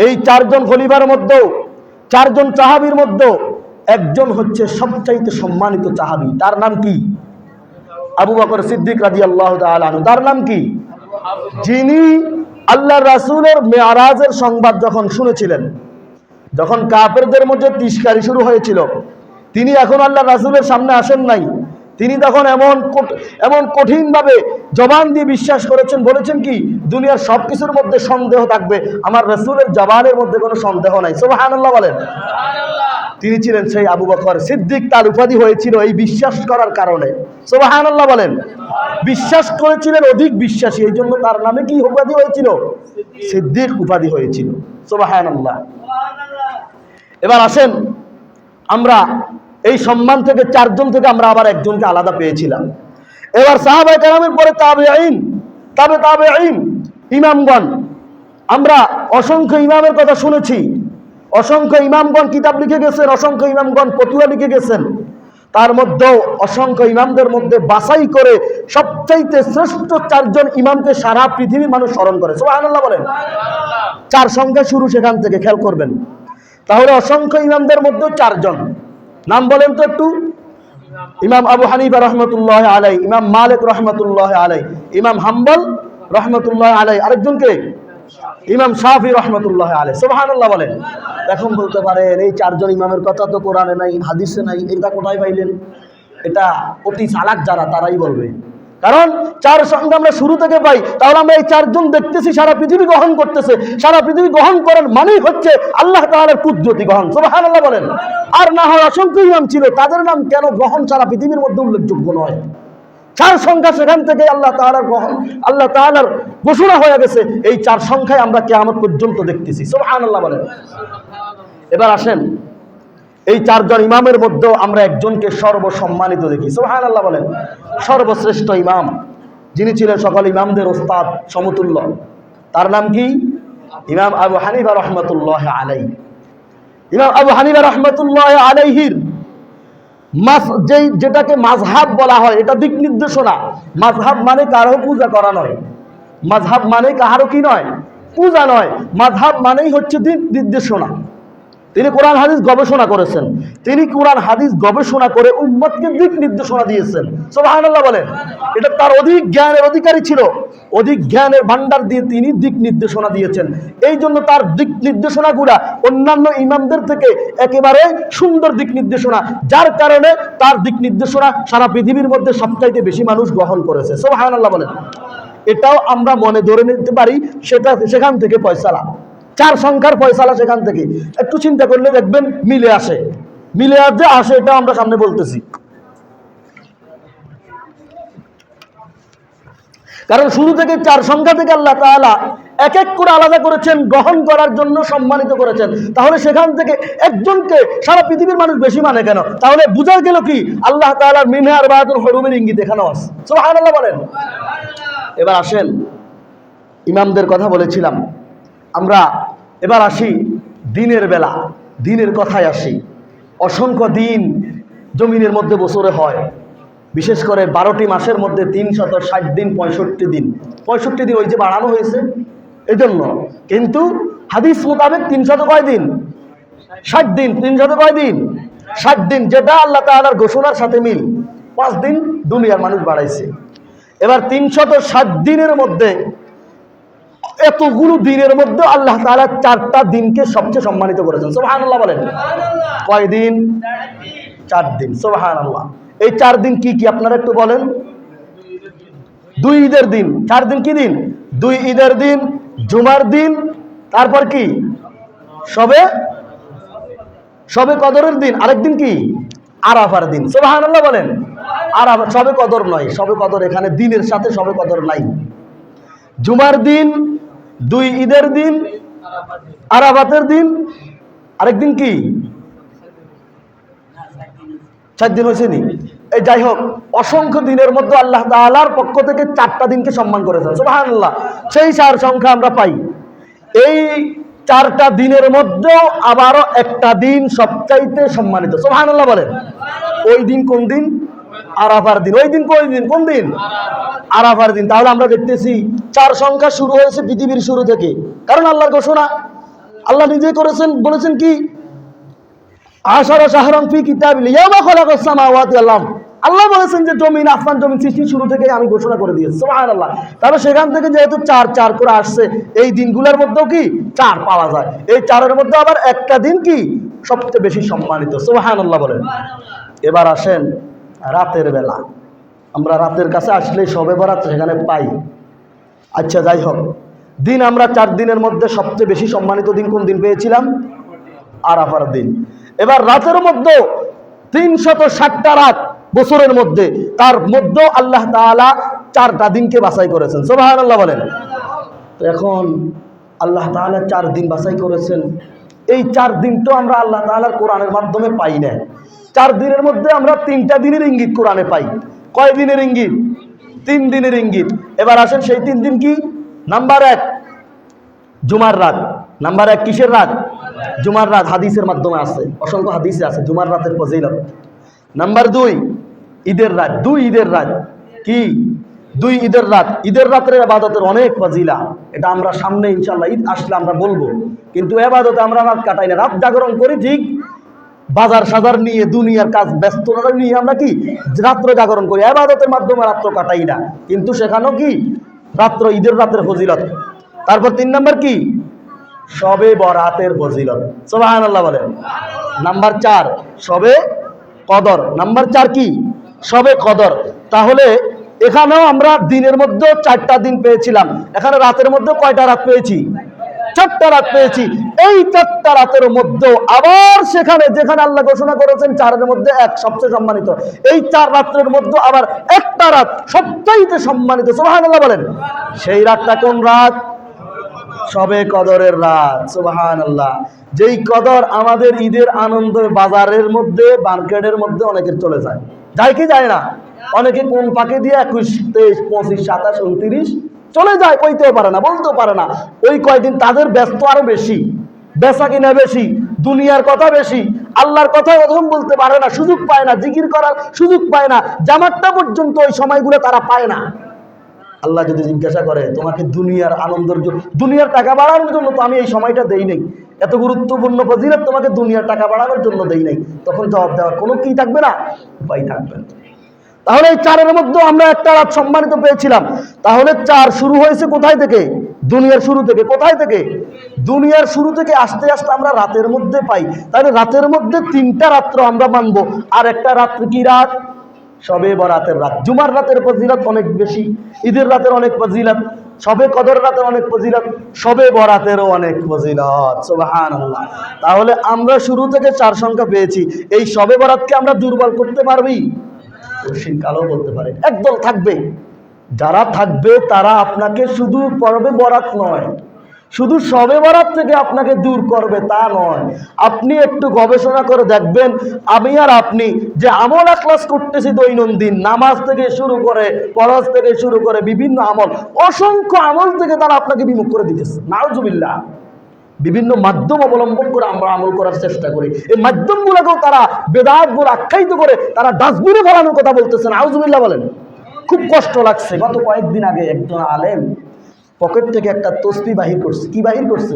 এই চারজন খলিফার মধ্যে, চারজন সাহাবীর মধ্যে একজন হচ্ছে সবচাইতে সম্মানিত সাহাবী, তার নাম কি? আবু বকর সিদ্দিক রাদিয়াল্লাহু তাআলা আনহু। তার নাম কি? যিনি আল্লাহর রাসূলের মেরাজের সংবাদ যখন শুনেছিলেন, যখন কাফেরদের মধ্যে তিরস্কারি শুরু হয়েছিল, তিনি এখন আল্লাহর রাসূলের সামনে আসেন নাই, তিনি তখন এমন কঠিনভাবে জবান দিয়ে বিশ্বাস করেছেন, বলেছেন কি, দুনিয়ার সব কিছুর মধ্যে সন্দেহ থাকবে, আমার রাসূলের জবানের মধ্যে কোনো সন্দেহ নাই। সুবহানাল্লাহ বলেন। তিনি ছিলেন সেই আবু বকর সিদ্দিক। তার উপাধি হয়েছিল এই বিশ্বাস করার কারণে। সুবহানাল্লাহ বলেন। বিশ্বাস করেছিলেন, অধিক বিশ্বাসী, এই জন্য তার নামে কি উপাধি হয়েছিল? সিদ্দিক উপাধি হয়েছিল। সুবহানাল্লাহ। এবার আসেন, আমরা এই সম্মান থেকে চারজন থেকে আমরা আবার একজনকে আলাদা পেয়েছিলাম। এবার সাহাবায়ে কেরামের পরে তাবেঈন, তাবেঈন, ইমামগণ, আমরা অসংখ্য ইমামের কথা শুনেছি, অসংখ্য ইমামগণ কিতাব লিখে গেছেন, অসংখ্য ইমামগণ ফতোয়া লিখে গেছেন। তার মধ্যেও অসংখ্য ইমামদের মধ্যে বাছাই করে সবচাইতে শ্রেষ্ঠ চারজন ইমামকে সারা পৃথিবীর মানুষ স্মরণ করে। সুবহানাল্লাহ বলেন। চার সংখ্যা শুরু সেখান থেকে, খেয়াল করবেন। তাহলে অসংখ্য ইমামদের মধ্যে চারজন নাম বলেন তো একটু। ইমাম আবু হানিফা রহমতুল্লাহ আলাই, ইমাম মালিক রহমতুল্লাহ আলাই, ইমাম হাম্বল রহমতুল্লাহ আলাই, আরেকজনকে ইমাম শাফি রহমতুল্লাহ আলাই। সুবহানাল্লাহ বলেন। এখন বলতে পারেন এই চারজন ইমামের কথা তো কোরআনে নাই, হাদিসে নাই, এটা কোথায় পাইলেন? এটা অতি চালাক যারা, তারাই বলবে। কারণ চার সংখ্যা আমরা শুরু থেকে পাই, তাহলে আমরা এই চারজন দেখতেছি সারা পৃথিবী গ্রহণ করতেছে, সারা পৃথিবী গ্রহণ করার মানেই হচ্ছে আল্লাহ তাআলার কুদরতি গ্রহণ। সুবহানাল্লাহ বলেন। আর না হয় অসংখ্য ইমাম ছিল, তাদের নাম কেন গ্রহণ সারা পৃথিবীর মধ্যে উল্লেখযোগ্য নয়? চার সংখ্যা সেখান থেকে আল্লাহ তাআলার গ্রহণ, আল্লাহ তাআলার ঘোষণা হয়ে গেছে, এই চার সংখ্যায় আমরা কিয়ামত পর্যন্ত দেখতেছি। সুবহানাল্লাহ বলেন। এবার আসেন, এই চারজন ইমামের মধ্যে আমরা একজনকে সর্বসম্মানিত দেখি। সুবহানাল্লাহ বলেন। সর্বশ্রেষ্ঠ ইমাম, যিনি ছিলেন সকল ইমামদের ওস্তাদ সমতুল্য, তার নাম কি? ইমাম আবু হানিফা রহমতুল্লাহ আলাই। ইমাম আবু হানিফা রহমতুল্লাহ আলাইহির যেটাকে মাযহাব বলা হয়, এটা দিক নির্দেশনা। মাযহাব মানে কারো পূজা করা নয়, মাযহাব মানে কারো কি নয়, পূজা নয়। মাযহাব মানেই হচ্ছে দিক নির্দেশনা। তিনি কোরআন হাদিস গবেষণা করেছেন, তিনি কোরআন হাদিস গবেষণা করে উম্মতকে দিক নির্দেশনা দিয়েছেন। সুবহানাল্লাহ বলেন। এটা তার অধিক জ্ঞানের অধিকারী ছিল, অধিক জ্ঞানের ভান্ডার দিয়ে তিনি দিক নির্দেশনা দিয়েছেন। এই জন্য তার দিক নির্দেশনাগুলা অন্যান্য ইমামদের থেকে একেবারে সুন্দর দিক নির্দেশনা, যার কারণে তার দিক নির্দেশনা সারা পৃথিবীর মধ্যে সবচাইতে বেশি মানুষ গ্রহণ করেছে। সুবহানাল্লাহ বলেন। এটাও আমরা মনে ধরে নিতে পারি, সেখান থেকে ফয়সালা, চার সংখ্যার ফয়সালা সেখান থেকে। একটু চিন্তা করলে দেখবেন মিলে আসে, মিলে আসে, এটা আমরা সামনে বলতেছি। কারণ শুরু থেকে চার সংখ্যা থেকে আল্লাহ তাআলা এক এক করে আলাদা করেছেন, গ্রহণ করার জন্য সম্মানিত করেছেন। তাহলে সেখান থেকে একজনকে সারা পৃথিবীর মানুষ বেশি মানে কেন? তাহলে বোঝা গেল কি, আল্লাহ তাআলার মিনহা আরবাতুল হুরুমের ইঙ্গিত এখানে আছে। সুবহানাল্লাহ বলেন। এবার আসেন, ইমামদের কথা বলেছিলাম আমরা, এবার আসি দিনের বেলা, দিনের কথায় আসি। অসংখ্য দিন জমিনের মধ্যে বছরে হয়, বিশেষ করে 12টি মাসের মধ্যে 360 দিন, 65 দিন, 65 দিন ওই যে বাড়ানো হয়েছে এই জন্য। কিন্তু হাদিস মোতাবেক 300 কয় দিন? 60 দিন। 300 কয় দিন? 60 দিন, যেটা আল্লাহ তাআলার ঘোষণার সাথে মিল। 5 দিন দুনিয়ার মানুষ বাড়াইছে। এবার 360 দিনের মধ্যে, এতগুলো দিনের মধ্যে আল্লাহ তাআলা 4টা দিনকে সবচেয়ে সম্মানিত করেছেন। সুবহানাল্লাহ বলেন। কয় দিন? 4 দিন। সুবহানাল্লাহ। এই 4 দিন কি কি আপনারা একটু বলেন। 2 ঈদের দিন। 4 দিন কি দিন? 2 ঈদের দিন, জুমার দিন, তারপর কি সবে কদরের দিন, আরেকদিন কি আরাফার দিন। সুবহানাল্লাহ বলেন। আরাফা, সবে কদর নয়, সবে কদর এখানে দিনের সাথে সবে কদর নাই। জুমার দিন, 2 ঈদের দিন, আরাফাতের দিন, আরেকদিন কি 4 দিন হয়েছে নি? এই যাই হোক, অসংখ্য দিনের মধ্যে আল্লাহ তাআলার পক্ষ থেকে 4টা দিনকে সম্মান করেছেন, সুবহানাল্লাহ। সেই 4 সংখ্যা আমরা পাই। এই 4টা দিনের মধ্যেও আবারও একটা দিন সবচাইতে সম্মানিত, সুবহানাল্লাহ বলেন। ওই দিন কোন দিন? আরাফার দিন। ওই দিন কোন দিন? আরাফার দিন। তাহলে আমরা দেখতেছি 4 সংখ্যা শুরু হয়েছে পৃথিবীর শুরু থেকে, কারণ আল্লাহর ঘোষণা। আল্লাহ নিজে করেছেন, বলেছেন কি? আশারা শাহরান ফি কিতাবিল্লাহ ইয়ামা খালাকাস সামাওয়াতি ওয়াল আরদ। আল্লাহ বলেছেন যে জমিন, আসমান জমিন সৃষ্টির শুরু থেকে আমি ঘোষণা করে দিয়েছি, সুবহানাল্লাহ। তাহলে সেখান থেকে যেহেতু 4 করে আসছে, এই দিনগুলোর মধ্যেও কি 4 পাওয়া যায়। এই 4-এর মধ্যে আবার একটা দিন কি সবচেয়ে বেশি সম্মানিত, সুবহানাল্লাহ বলেন। এবার আসেন রাতের বেলা। আমরা রাতের কাছে আসলে শবে বরাত সেখানে পাই। আচ্ছা যাই হোক, দিন আমরা 4 দিনের মধ্যে সবচেয়ে বেশি সম্মানিত দিন কোন দিন পেয়েছিলাম? আরাফার দিন। এবার রাতের মধ্যে 360টা রাত বছরের মধ্যে, তার মধ্যেও আল্লাহ তাআলা 4টা দিনকে বাছাই করেছেন, সুবহানাল্লাহ বলেন। তো এখন আল্লাহ তাআলা 4 দিন বাছাই করেছেন। এই 4 দিন তো আমরা আল্লাহ তাআলার কোরআনের মাধ্যমে পাই না। 4 দিনের মধ্যে আমরা 3টা দিনের ইঙ্গিত কোরআনে পাই। কয় দিনের ইঙ্গিত? 3 দিনের ইঙ্গিত। এবার আসেন সেই 3 দিন কি? নাম্বার 1 জুমার রাত। নাম্বার 1 কিসের রাত? জুমার রাত। হাদিসের মাধ্যমে আছে, অসংখ্য হাদিসে আছে জুমার রাতের ফজিলত। নাম্বার 2 ঈদের রাত। 2 ঈদের রাত। কি? 2 ঈদের রাত। ঈদের রাতের ইবাদতের অনেক ফজিলা, এটা আমরা সামনে ইনশাআল্লাহ ঈদ আসলে আমরা বলবো। কিন্তু ইবাদতে আমরা রাত কাটাই না, রাত জাগরণ করি ঠিক। বাজার সাজার নিয়ে, দুনিয়ার কাজ ব্যস্ততা নিয়ে আমরা কি রাত্র জাগরণ করি, ইবাদতের মাধ্যমে রাত্র কাটাই না। কিন্তু সেখানেও কি রাত্র, ঈদের রাতের ফজিলত। তারপর 3 নাম্বার কি? শবে বরাতের ফজিলত, সুবহানাল্লাহ বলেন। নাম্বার 4 শবে কদর। নাম্বার 4 কি? শবে কদর। তাহলে এখানেও আমরা দিনের মধ্যে 4টা দিন পেয়েছিলাম, এখানে রাতের মধ্যে কয়টা রাত পেয়েছি? 4টা রাত পেয়েছি। এই 4টা রাতের মধ্যে আবার সেখানে যেখানে আল্লাহ ঘোষণা করেছেন 4-এর মধ্যে 1 সবচেয়ে সম্মানিত, এই 4 রাতের মধ্যে আবার একটা রাত সবচাইতে সম্মানিত, সুবহানাল্লাহ বলেন। সেই রাতটা কোন রাত? শবে কদরের রাত, সুবহানাল্লাহ। যেই কদর আমাদের ঈদের আনন্দ বাজারের মধ্যে, মার্কেটের মধ্যে অনেকের চলে যায়, যায় কি যায় না? অনেকে কোন পাকে দিয়ে 21, 23, 25, 27, 29 চলে যায়, কইতেও পারে না, বলতেও পারে না। ওই কয়দিন তাদের ব্যস্ত আরো বেশি, বেচা কিনা বেশি, দুনিয়ার কথা বেশি, আল্লাহর কথা ওরকম বলতে পারে না, সুযোগ পায় না, জিকির করার সুযোগ পায় না, জামাতটা পর্যন্ত ওই সময়গুলো তারা পায় না। আল্লাহ যদি জিজ্ঞাসা করে তোমাকে দুনিয়ার আনন্দের জন্য, দুনিয়ার টাকা বাড়ানোর জন্য তো আমি এই সময়টা দেই নাই, এত গুরুত্বপূর্ণ ফজিলত তোমাকে দুনিয়ার টাকা বাড়ানোর জন্য দেই নাই, তখন জবাব দেওয়ার কোনো কি থাকবে না, উপায় থাকবে না। তাহলে এই 4-এর মধ্যে আমরা একটা রাত সম্মানিত পেয়েছিলাম। তাহলে 4 শুরু হয়েছে কোথায় থেকে? দুনিয়ার শুরু থেকে। কোথায় থেকে? দুনিয়ার শুরু থেকে আস্তে আস্তে আমরা রাতের মধ্যে পাই। তাহলে রাতের মধ্যে 3টা রাত্র আমরা মানবো, আর একটা রাত্রি কি রাত? শবে বরাতের রাত। জুমার রাতের ফজিলত অনেক বেশি, ঈদের রাতের অনেক ফজিলত, শবে কদর রাতের অনেক ফজিলত, শবে বরাতেরও অনেক ফজিলত, সুবহানাল্লাহ। তাহলে আমরা শুরু থেকে 4 সংখ্যা পেয়েছি। এই শবে বরাতকে আমরা দুর্বল করতে পারবি? কালও বলতে পারে। একদল থাকবে, যারা থাকবে তারা আপনাকে শুধু পরবে বরাত নয়, শুধু শবে বরাত থেকে আপনাকে দূর করবে তা নয়। আপনি একটু গবেষণা করে দেখবেন, আমি আর আপনি যে আমল আখলাস করতেছি দৈনন্দিন, নামাজ থেকে শুরু করে, ফরজ থেকে শুরু করে বিভিন্ন আমল, অসংখ্য আমল থেকে তারা আপনাকে বিমুখ করে দিতেছে, নাউজুবিল্লাহ। বিভিন্ন মাধ্যম অবলম্বন করে আমরা আমল করার চেষ্টা করি, এই মাধ্যমগুলোকেও তারা বেদাত বলে আখ্যায়িত করে তারা ডাস্টবিনে ফেলানোর কথা বলতেছেন, আউযুবিল্লাহ বলেন। খুব কষ্ট লাগছে। গত কয়েকদিন আগে একজন আলেম পকেট থেকে একটা তসবিহ বাহির করছে। কি বাহির করছে?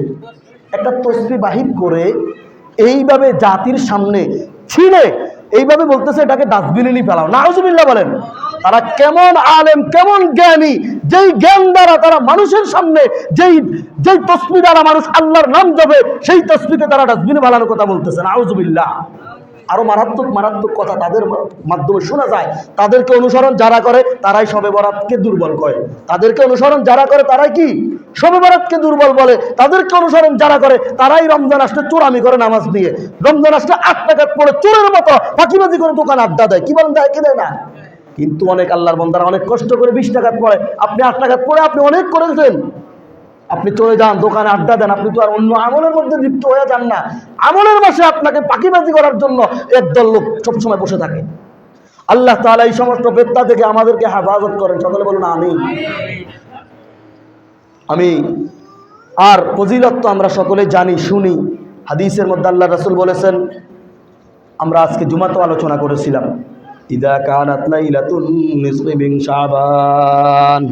একটা তসবিহ বাহির করে এইভাবে জাতির সামনে ছিঁড়ে এইভাবে বলতেছে এটাকে ডাস্টবিনে নিয়ে ফেলাও, নাউজুবিল্লাহ বলেন। তারা কেমন আলেম, কেমন জ্ঞানী, যেই জ্ঞান দ্বারা তারা মানুষের সামনে যেই তসবিহ দ্বারা মানুষ আল্লাহর নাম যাবে, সেই তসবিহকে তারা ডাস্টবিনে ফেলানোর কথা বলতেছেন, নাউজুবিল্লাহ। আরো মারাত্মক মারাত্মক কথা তাদের মাধ্যমে শোনা যায়। তাদেরকে অনুসরণ যারা করে তারাই শবে বরাতকে দুর্বল করে, তাদেরকে অনুসরণ যারা করে তারাই কি শবে বরাতকে দুর্বল বলে, তাদেরকে অনুসরণ যারা করে তারাই রমজান আসলে চোরামি করে নামাজ দিয়ে, রমজান আসলে 8 টাকা পড়ে চোরের মতো ফাঁকিবাজি করে দোকান আড্ডা দেয়। কি বলেন, দেয় কি দেয় না? কিন্তু অনেক আল্লাহর বান্দারা অনেক কষ্ট করে 20 টাকা পড়ে, আপনি 8 টাকা পড়ে আপনি অনেক করেছেন, আপনি চলে যান দোকানে আড্ডা দেন, আপনি তো আর অন্য আমলের মধ্যে লিপ্ত হয়ে যান না। আমলের মাসে আপনাকে পাকিবাজি করার জন্য একদল লোক সবসময় বসে থাকে। আল্লাহ তাআলা এই সমস্ত ফিতনা থেকে আমাদেরকে হেফাজত করেন, সকলে বলুন আমিন। আমি আর ফজিলত তো আমরা সকলে জানি শুনি, হাদিসের মধ্যে আল্লাহ রাসূল বলেছেন, আমরা আজকে জুমাতে আলোচনা করেছিলাম, ইদা কানাত লাইলাতুন নিসফি মিন শাবান,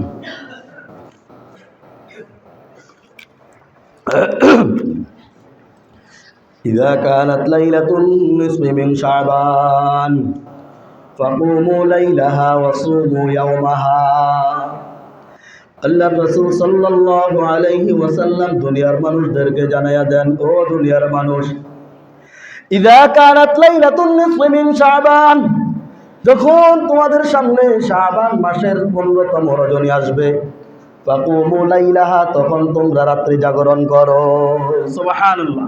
ইদা কানাত লাইলাতুন নিসফি মিন শাবান ফাকুমু লাইলাহা ওয়া সুমু ইয়াওমাহা। আল্লাহ রাসূল সাল্লাল্লাহু আলাইহি ওয়াসাল্লাম দুনিয়ার মানুষদেরকে জানায়া দেন, ও দুনিয়ার মানুষ, ইযা কানাত লাইলাতুন নিসফি মিন শাবান, যখন তোমাদের সামনে শাবান মাসের 15তম রজনী আসবে, ফাকুমু লাইলাহা, তখন তোমরা রাত্রি জাগরণ করো, সুবহানাল্লাহ,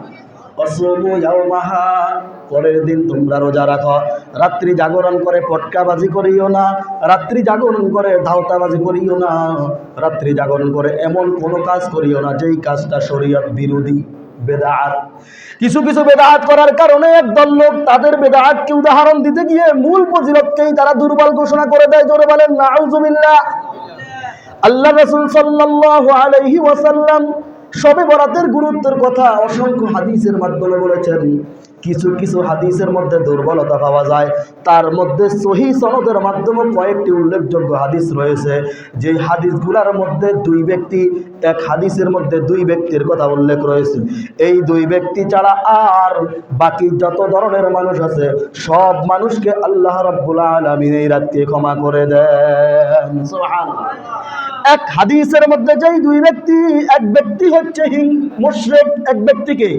ওয়াসুমু ইয়াওমাহা, পরের দিন তোমরা রোজা রাখো। রাত্রি জাগরণ করে পটকাবাজি করিও না, রাত্রি জাগরণ করে ধাওতাবাজি করিও না, রাত্রি জাগরণ করে এমন কোনো কাজ করিও না যেই কাজটা শরীয়ত বিরোধী, বেদাত। কিছু কিছু বেদাত করার কারণে একদল লোক তাদের বেদাতকে উদাহরণ দিতে গিয়ে মূল ফজিলতকেই তারা দুর্বল ঘোষণা করে দেয়। জোরে বলেন নাউজুবিল্লাহ। আল্লাহ রাসূল সাল্লাল্লাহু আলাইহি ওয়াসাল্লাম শবে বরাতের গুরুত্বের কথা অসংখ্য হাদিসের মাধ্যমে বলেছেন। কিছু কিছু হাদিসের মধ্যে দুর্বলতা পাওয়া যায়, তার মধ্যে সহিহ সনদের মাধ্যমে কয়েকটি উল্লেখযোগ্য হাদিস রয়েছে, যে হাদিসগুলোর মধ্যে এক হাদিসের মধ্যে দুই ব্যক্তির কথা উল্লেখ রয়েছে। এই দুই ব্যক্তি ছাড়া আর বাকি যত ধরনের মানুষ আছে সব মানুষকে আল্লাহ রাব্বুল আলামিন এই রাতকে ক্ষমা করে দেন, সুবহানাল্লাহ। এক হাদিসের মধ্যে যেই দুই ব্যক্তি, এক ব্যক্তি হচ্ছে মুশরিক, এক ব্যক্তিকে,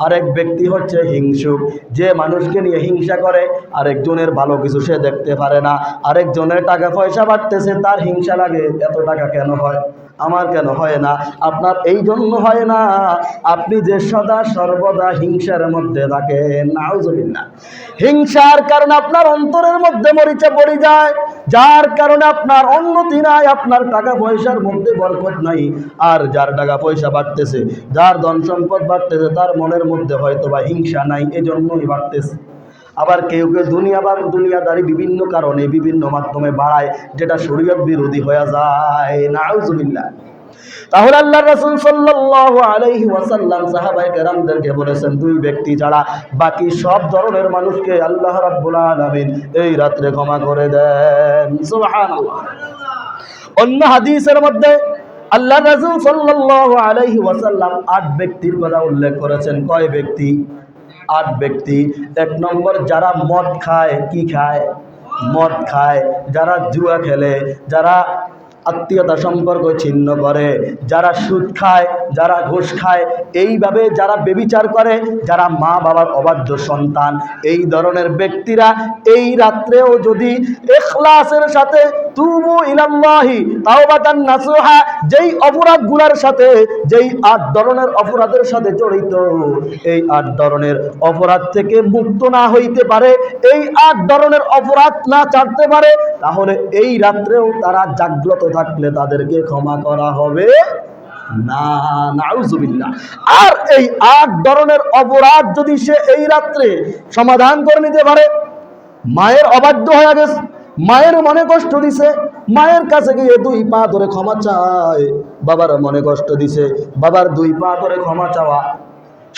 আরেক ব্যক্তি হচ্ছে হিংসুক, যে মানুষকে নিয়ে হিংসা করে, আরেকজনের ভালো কিছু সে দেখতে পারে না, আরেকজনের টাকা পয়সা বাড়তেছে তার হিংসা লাগে, এত টাকা কেন হয়, আমার কেন হয় না, আপনার এই জন্য হয় না, আপনি যে সদা সর্বদা হিংসার মধ্যে থাকেন, নাউজুবিল্লাহ। হিংসার কারণে আপনার অন্তরের মধ্যে মরিচা পড়ে যায়, যার কারণে আপনার উন্নতি নাই, আপনার টাকা পয়সার মধ্যে বরকত নাই। আর যার টাকা পয়সা বাড়তেছে, যার ধন সম্পদ বাড়তেছে, তার মনের মধ্যে হয়তো বা হিংসা নাই, এজন্যই বাড়তেছে। আবার কেউ কেউ দুনিয়াদারি বিভিন্ন কারণে বিভিন্ন মাধ্যমে বাড়ায়, যেটা শরীয়ত বিরোধী হয়ে যায়, নাউজুবিল্লাহ। তাহলে আল্লাহর রাসূল সাল্লাল্লাহু আলাইহি ওয়াসাল্লাম সাহাবায়ে কেরামদেরকে বলেছেন, দুই ব্যক্তি ছাড়া বাকি সব ধরনের মানুষকে আল্লাহ রাব্বুল আলামিন এই রাত্রে ক্ষমা করে দেন, সুবহানাল্লাহ। অন্য হাদিসের মধ্যে আল্লাহর রাসূল সাল্লাল্লাহু আলাইহি ওয়াসাল্লাম 8 ব্যক্তির কথা উল্লেখ করেছেন। কয় ব্যক্তি? 8 ব্যক্তি। এক নম্বর, যারা মদ খায়, কি খায়? মদ খায়। যারা জুয়া খেলে, যারা আত্মীয়তা সম্পর্ক ছিন্ন করে, যারা সুদ খায়, যারা ঘুষ খায়, এইভাবে যারা ব্যভিচার করে, যারা মা বাবার অবাধ্য সন্তান, এই ধরনের ব্যক্তিরা এই রাত্রেও যদি ইখলাসের সাথে তুবু ইলাল্লাহি তাওবাতান নাসুহা, যেই অপরাধগুলোর সাথে, যেই 8 ধরনের অপরাধের সাথে জড়িত, এই 8 ধরনের অপরাধ থেকে মুক্ত না হইতে পারে, এই 8 ধরনের অপরাধ না ছাড়তে পারে, তাহলে এই রাত্রেও তারা জাগ্রত থাকলে তাদেরকে ক্ষমা করা হবে না, নাউজুবিল্লাহ। আর এই 8 ধরনের অপরাধ যদি সে এই রাত্রে সমাধান করে নিতে পারে, মায়ের অবাধ্য হয়ে গেছে, মায়ের মনে কষ্ট দিছে, মায়ের কাছে গিয়ে 2 পা ধরে ক্ষমা চায়, বাবার মনে কষ্ট দিছে, বাবার 2 পা ধরে ক্ষমা চাওয়া,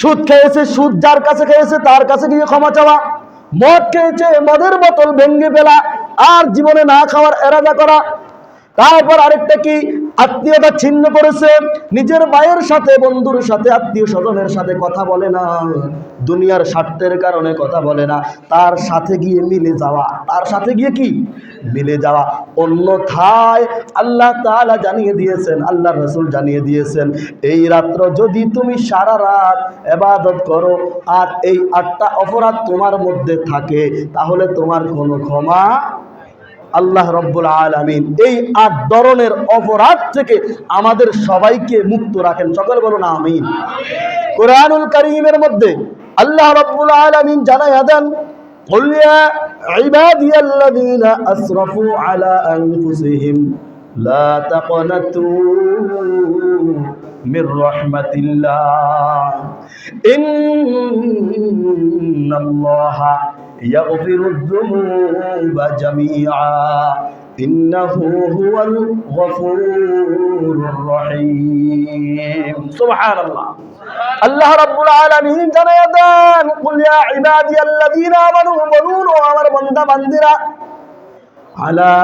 সুদ খেয়েছে, সুদ যার কাছে খেয়েছে তার কাছে গিয়ে ক্ষমা চাওয়া, মদ খেয়েছে, মদের বোতল ভেঙে ফেলা, আর জীবনে না খাওয়ার এরাদা করা। তারপর আরেকটা কি, আত্মীয়তা ছিন্ন করেছে, নিজের ভাইয়ের সাথে, বন্ধুর সাথে, আত্মীয় স্বজনের সাথে কথা বলে না, দুনিয়ার স্বার্থের কারণে কথা বলে না, তার সাথে গিয়ে মিলে যাওয়া, তার সাথে গিয়ে কি মিলে যাওয়া। অন্যথায় আল্লাহ তাআলা জানিয়ে দিয়েছেন, আল্লাহর রাসূল জানিয়ে দিয়েছেন, এই রাত্র যদি তুমি সারা রাত ইবাদত করো আর এই 8টা অপরাধ তোমার মধ্যে থাকে, তাহলে তোমার কোনো ক্ষমা আল্লাহ রাব্বুল আলামিন এই 8 ধরনের অপরাধ থেকে আমাদের সবাইকে মুক্ত রাখেন, সকলে বলুন আমিন। কোরআনুল কারীমের মধ্যে আল্লাহ রাব্বুল আলামিন জানায়া দেন, কুল ইয়া ইবাদিয়াল্লাযীনা আসরাফু আলা আনফুসিহিম লা তাকনাতু মির রাহমাতিল্লাহ ইন্নাল্লাহা ইয়াগফিরুদ যুনুবা জামিআ ইন্নাহু হুয়াল গফুরুর রহিম। সুবহানাল্লাহ। আল্লাহ রাব্বুল আলামিন জানায়া দেন, কুল ইয়া ইবাদিয়াল্লাযীনা আমানু, বলুন ও আমার বান্দা বান্দিরা, আলা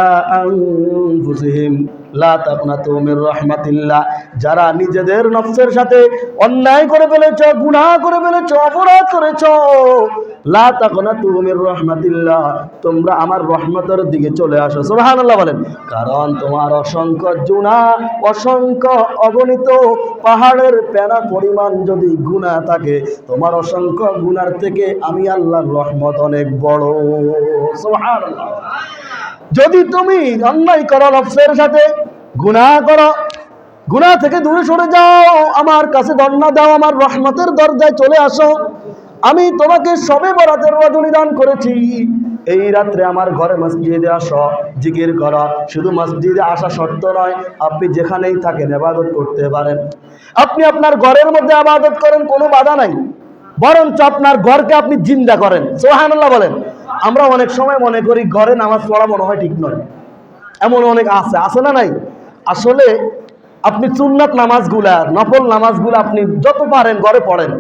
আনফুসিহিম লা তাকনাতু মির রাহমাতিল্লাহ, যারা নিজেদের নফসের সাথে অন্যায় করে ফেলেছো, গুনাহ করে ফেলেছো, অপরাধ করেছো, লা তাকনাতু মির রাহমাতিল্লাহ, তোমরা আমার রহমতের দিকে চলে আসো। সুবহানাল্লাহ বলেন। কারণ তোমার অসংখ্য গুনাহ, অসংখ্য অগণিত পাহাড়ের পেনা পরিমাণ যদি গুনাহ থাকে, তোমার অসংখ্য গুনার থেকে আমি আল্লাহর রহমত অনেক বড়। সুবহানাল্লাহ। যদি তুমি অন্যায় করো, নফসের সাথে গুনাহ করো, গুনাহ থেকে দূরে সরে যাও, আমার কাছে ধর্ণা দাও, আমার রহমতের দরজায় চলে আসো, আমি তোমাকে সবে বরাতের রজনী দান করেছি। এই রাত্রে আমার ঘরে মসজিদে আসো, জিকির করো। শুধু মসজিদে আসা শর্ত নয়, আপনি যেখানেই থাকেন ইবাদত করতে পারেন। আপনি আপনার ঘরের মধ্যে ইবাদত করেন, কোনো বাধা নাই, বরঞ্চ আপনার ঘরকে আপনি জিন্দা করেন। সুবহানাল্লাহ বলেন। আমরা অনেক সময় মনে করি ঘরে নামাজ পড়া মনে হয় ঠিক নয়, এমন অনেক আছে না নাই? আসলে আপনি সুন্নাত নামাজগুলা, নফল নামাজগুলা আপনি যত পারেন ঘরে পড়েন,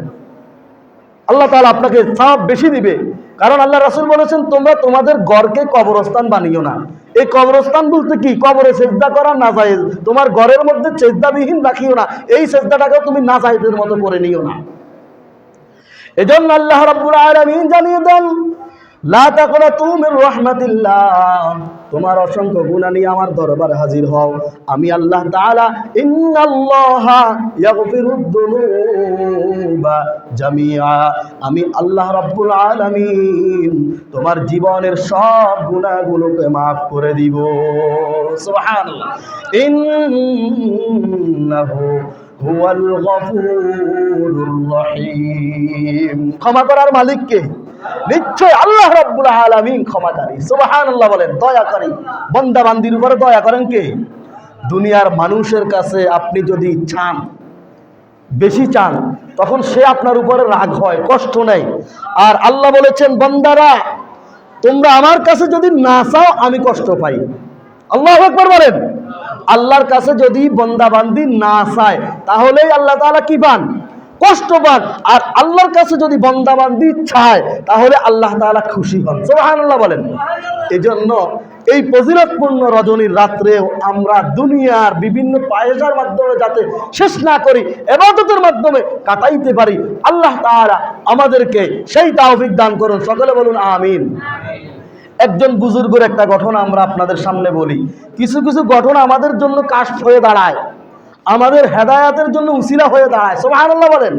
আল্লাহ তাআলা আপনাকে সওয়াব বেশি দিবে। কারণ আল্লাহ রাসূল বলেছেন, তোমরা তোমাদের ঘরকে কবরস্থান বানিও না। এই কবরস্থান বলতে কি? কবরে সেজদা করা নাজায়েজ, তোমার ঘরের মধ্যে সেজদাবিহীন রাখিও না, এই সেজদাটাকেও তুমি নাজায়েজের মতো করে নিও না। এজন্য আল্লাহ রাব্বুল আলামিন জানিয়ে দেন, লা তাকনাতু মির রাহমাতিল্লাহ, তোমার অসংখ্য গুনাহ নিয়ে আমার দরবারে হাজির হও। আমি আল্লাহ তাআলা ইন্নাল্লাহা ইয়াগফিরুদ যুনুবা জামিআ, আমি আল্লাহ রাব্বুল আলামিন তোমার জীবনের সব গুনাহগুলোকে maaf করে দিব। সুবহানাল্লাহ। ইন্নাহু হুয়াল গফুরুর রহিম, ক্ষমা করার মালিক কে? নিশ্চয় আল্লাহ রাব্বুল আলামিন ক্ষমাকারী। সুবহানাল্লাহ বলেন। দয়াকারী, বান্দা বান্দির উপরে দয়া করেন কে? দুনিয়ার মানুষের কাছে আপনি যদি চান, বেশি চান, তখন সে আপনার উপরে রাগ হয়, কষ্ট নেয়। আর আল্লাহ বলেছেন, বান্দারা তোমরা আমার কাছে যদি না চাও আমি কষ্ট পাই। আল্লাহু আকবার বলেন। আল্লাহর কাছে যদি বান্দা বান্দি না চায়, তাহলেই আল্লাহ তাআলা কি পান? কষ্ট পান। আর আল্লাহর কাছে যদি বান্দা বান্দি চায়, তাহলে আল্লাহ তাআলা খুশি হন। সুবহানাল্লাহ বলেন। এজন্য এই ফজিলতপূর্ণ রজনীর রাত্রেও আমরা দুনিয়ার বিভিন্ন পায়েসার মাধ্যমে যাতে শেষ না করি, ইবাদতের মাধ্যমে কাটাইতে পারি, আল্লাহ তাআলা আমাদেরকে সেই তৌফিক দান করুন। সকলে বলুন আমিন। একজন বুজুর্গের একটা ঘটনা আমরা আপনাদের সামনে বলি। কিছু কিছু ঘটনা আমাদের জন্য কাশফ হয়ে দাঁড়ায়, আমাদের হেদায়াতের জন্য উসিলা হয়ে দাঁড়ায়। সুবহানাল্লাহ বলেন।